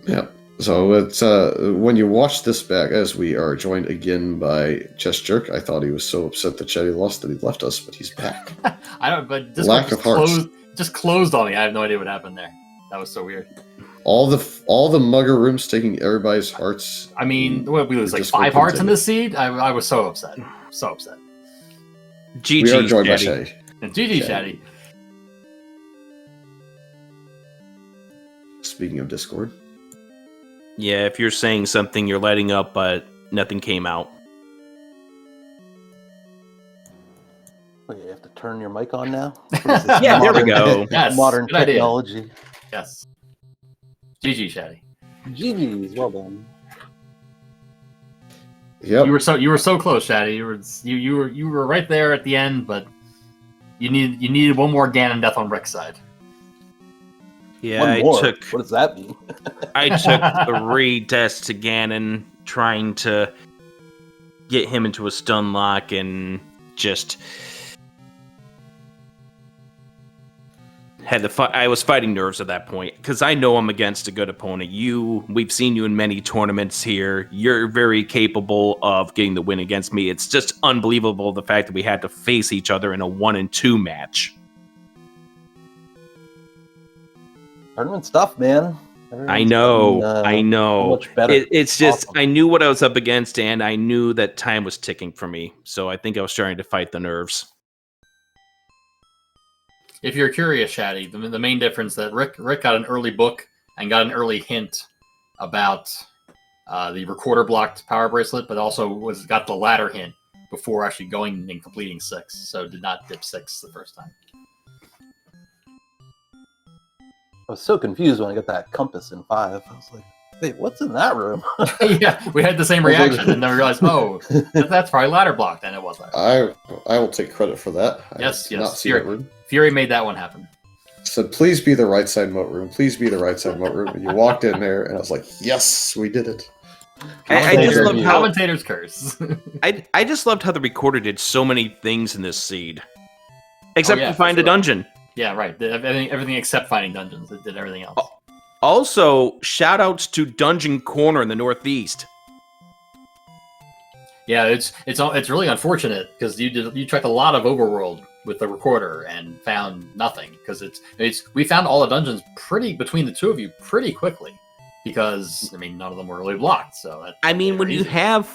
Speaker 1: Yeah. So it's when you watch this back, as we are joined again by Chess Jerk, I thought he was so upset that Chetty lost that he left us, but he's back.
Speaker 2: I don't. But this
Speaker 1: Lack of hearts.
Speaker 2: Just closed on me. I have no idea what happened there. That was so weird.
Speaker 1: All the mugger rooms taking everybody's hearts.
Speaker 2: I mean, what we lose like 5 hearts in this seed. I was so upset. So upset.
Speaker 3: GG,
Speaker 1: we are joined by
Speaker 3: Shatty.
Speaker 1: Shatty.
Speaker 2: And GG, Shatty.
Speaker 1: Speaking of Discord.
Speaker 3: Yeah, if you're saying something, you're lighting up, but nothing came out.
Speaker 4: Okay, you have to turn your mic on now?
Speaker 3: Yeah, there we go.
Speaker 2: Yes,
Speaker 4: Modern
Speaker 2: good idea.
Speaker 4: technology.
Speaker 2: Yes. GG, Shatty.
Speaker 4: GG's, well done.
Speaker 1: Yep.
Speaker 2: You were so close, Shatty. You were right there at the end, but you needed one more Ganon death on Rick's side.
Speaker 3: Yeah,
Speaker 4: One more?
Speaker 3: What
Speaker 4: does that mean?
Speaker 3: I took 3 deaths to Ganon, trying to get him into a stun lock, and just had to fight. I was fighting nerves at that point because I know I'm against a good opponent. We've seen you in many tournaments here. You're very capable of getting the win against me. It's just unbelievable the fact that we had to face each other in a 1-2 match.
Speaker 4: Tournament stuff, man.
Speaker 3: I know.
Speaker 4: Much better.
Speaker 3: It's just,
Speaker 4: Awesome.
Speaker 3: I knew what I was up against, and I knew that time was ticking for me. So I think I was starting to fight the nerves.
Speaker 2: If you're curious, Shatty, the main difference that Rick got an early book and got an early hint about the recorder blocked power bracelet, but also got the latter hint before actually going and completing 6. So did not dip 6 the first time.
Speaker 4: I was so confused when I got that compass in 5. I was like, wait, what's in that room?
Speaker 2: Yeah, we had the same reaction, and then we realized, oh, that's probably ladder blocked, and it was ladder.
Speaker 1: I will take credit for that.
Speaker 2: Yes,
Speaker 1: I did not
Speaker 2: yes.
Speaker 1: see that room.
Speaker 2: Fury made that one happen.
Speaker 1: Said, please be the right side moat room. Please be the right side moat room. And you walked in there, and I was like, yes, we did it.
Speaker 3: I just loved how
Speaker 2: Commentator's curse.
Speaker 3: I just loved how the recorder did so many things in this seed, except
Speaker 2: yeah,
Speaker 3: for find
Speaker 2: for
Speaker 3: a
Speaker 2: sure.
Speaker 3: dungeon.
Speaker 2: Yeah, right. Everything except finding dungeons. It did everything else.
Speaker 3: Also, shout outs to Dungeon Corner in the Northeast.
Speaker 2: Yeah, it's really unfortunate because you tracked a lot of overworld with the recorder and found nothing because we found all the dungeons between the two of you pretty quickly because I mean none of them were really blocked. So
Speaker 3: when you have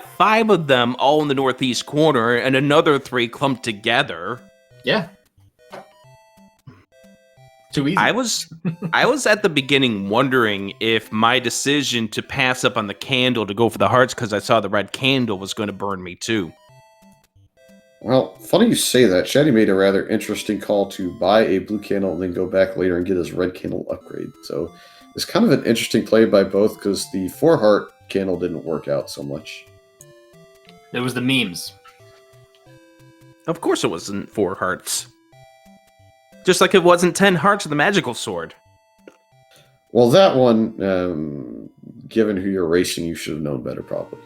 Speaker 3: 5 of them all in the Northeast corner and another 3 clumped together,
Speaker 2: yeah. Too easy.
Speaker 3: I was at the beginning wondering if my decision to pass up on the candle to go for the hearts because I saw the red candle was going to burn me too.
Speaker 1: Well, funny you say that. Shatty made a rather interesting call to buy a blue candle and then go back later and get his red candle upgrade. So it's kind of an interesting play by both because the 4-heart candle didn't work out so much.
Speaker 2: It was the memes.
Speaker 3: Of course it wasn't 4 hearts. Just like it wasn't 10 hearts of the magical sword.
Speaker 1: Well, that one, given who you're racing, you should have known better, probably.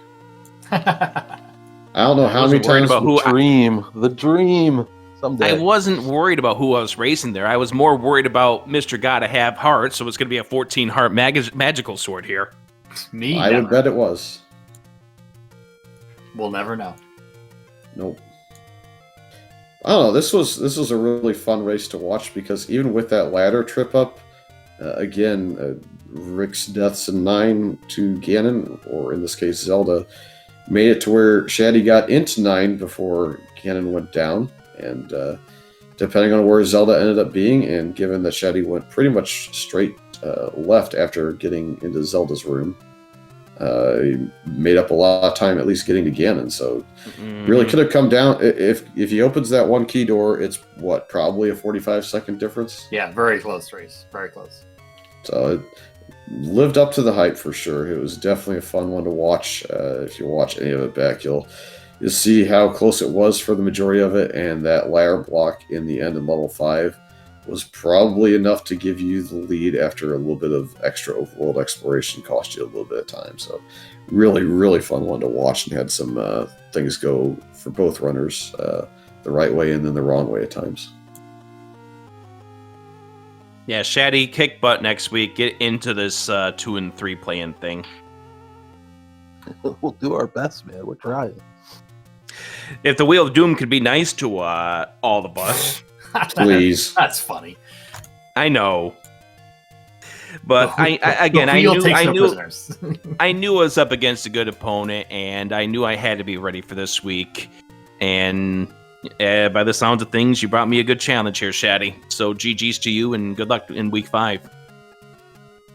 Speaker 1: I don't know how many times.
Speaker 4: The dream. Someday.
Speaker 3: I wasn't worried about who I was racing there. I was more worried about Mr. Gotta Have Hearts, so it's going to be a 14-heart magical sword here.
Speaker 1: I would bet it was.
Speaker 2: We'll never know.
Speaker 1: Nope. I don't know. This was a really fun race to watch because even with that ladder trip up, again, Rick's deaths in 9 to Ganon, or in this case Zelda, made it to where Shatty got into 9 before Ganon went down. And depending on where Zelda ended up being, and given that Shatty went pretty much straight left after getting into Zelda's room, he made up a lot of time at least getting to Ganon. So really could have come down. If he opens that one key door, it's probably a 45-second difference?
Speaker 2: Yeah, very close race. Very close.
Speaker 1: So it lived up to the hype for sure. It was definitely a fun one to watch. If you watch any of it back, you'll see how close it was for the majority of it, and that ladder block in the end of level 5 was probably enough to give you the lead after a little bit of extra overworld exploration cost you a little bit of time. So really, really fun one to watch, and had some things go for both runners the right way and then the wrong way at times.
Speaker 3: Yeah, Shatty, kick butt next week. Get into this 2 and 3 playing thing.
Speaker 4: We'll do our best, man. We're trying.
Speaker 3: If the Wheel of Doom could be nice to all of us.
Speaker 1: Please.
Speaker 2: That's funny.
Speaker 3: I know. But I knew I was up against a good opponent, and I knew I had to be ready for this week. And by the sounds of things, you brought me a good challenge here, Shatty. So GG's to you, and good luck in week 5.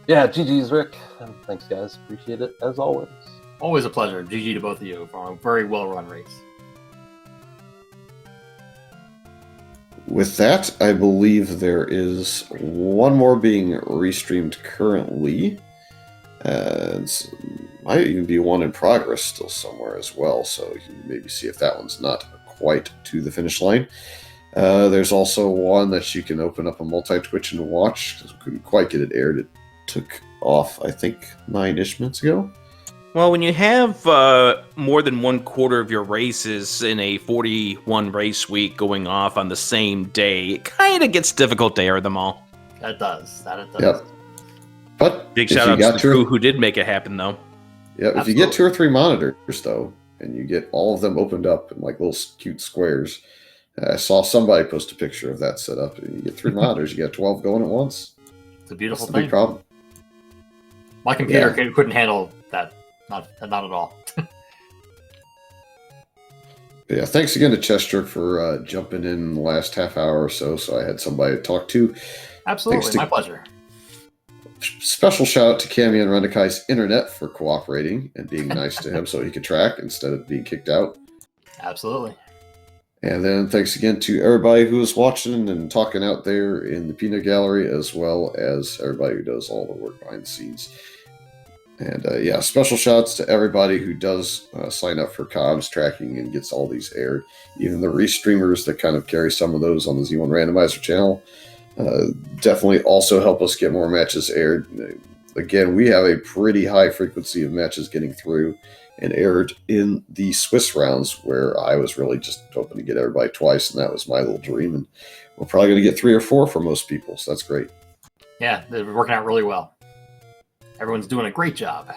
Speaker 4: Yeah, GG's, Rick. And thanks, guys. Appreciate it, as always.
Speaker 2: Always a pleasure. GG to both of you for a very well-run race.
Speaker 1: With that, I believe there is one more being restreamed currently. And might even be one in progress still somewhere as well, so you can maybe see if that one's not quite to the finish line. There's also one that you can open up a multi-twitch and watch, because we couldn't quite get it aired. It took off, I think, 9-ish minutes ago.
Speaker 3: Well, when you have more than 1/4 of your races in a 41 race week going off on the same day, it kind of gets difficult to air them all.
Speaker 2: That does. That it does.
Speaker 1: Yep. But
Speaker 3: Big shout out to the crew who did make it happen, though.
Speaker 1: Yeah, if you get 2 or 3 monitors, though, and you get all of them opened up in like little cute squares, I saw somebody post a picture of that set up. You get 3 monitors, you got 12 going at once.
Speaker 2: It's a beautiful
Speaker 1: That's the
Speaker 2: thing.
Speaker 1: big problem.
Speaker 2: My computer couldn't handle that. Not at all.
Speaker 1: Yeah, thanks again to Chess Jerk for jumping in the last half hour or so I had somebody to talk to.
Speaker 2: Absolutely, my pleasure.
Speaker 1: Special shout out to Cammy and Rendakai's internet for cooperating and being nice to him so he could track instead of being kicked out.
Speaker 2: Absolutely.
Speaker 1: And then thanks again to everybody who is watching and talking out there in the peanut gallery, as well as everybody who does all the work behind the scenes. And special shouts to everybody who does sign up for comms tracking and gets all these aired. Even the restreamers that kind of carry some of those on the Z1 Randomizer channel definitely also help us get more matches aired. Again, we have a pretty high frequency of matches getting through and aired in the Swiss rounds, where I was really just hoping to get everybody twice, and that was my little dream. And we're probably going to get 3 or 4 for most people, so that's great.
Speaker 2: Yeah, they're working out really well. Everyone's doing a great job.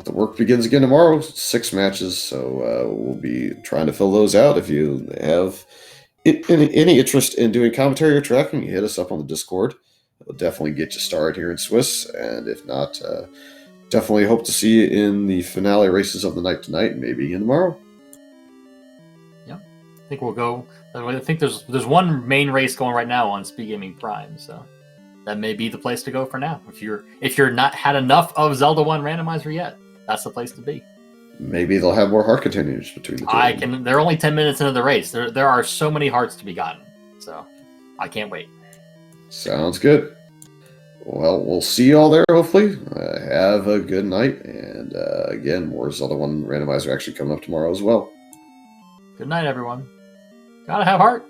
Speaker 1: The work begins again tomorrow. 6 matches, so we'll be trying to fill those out. If you have any interest in doing commentary or tracking, hit us up on the Discord. It'll definitely get you started here in Swiss, and if not, definitely hope to see you in the finale races of the night tonight, and maybe again tomorrow.
Speaker 2: Yeah, I think we'll go. I think there's one main race going right now on SpeedGaming Prime, so that may be the place to go for now. If you're not had enough of Zelda 1 Randomizer yet, that's the place to be.
Speaker 1: Maybe they'll have more heart containers between the two.
Speaker 2: They're only 10 minutes into the race. There are so many hearts to be gotten, so I can't wait.
Speaker 1: Sounds good. Well, we'll see you all there, hopefully. Have a good night. And again, more Zelda 1 Randomizer actually coming up tomorrow as well.
Speaker 2: Good night, everyone. Gotta have heart.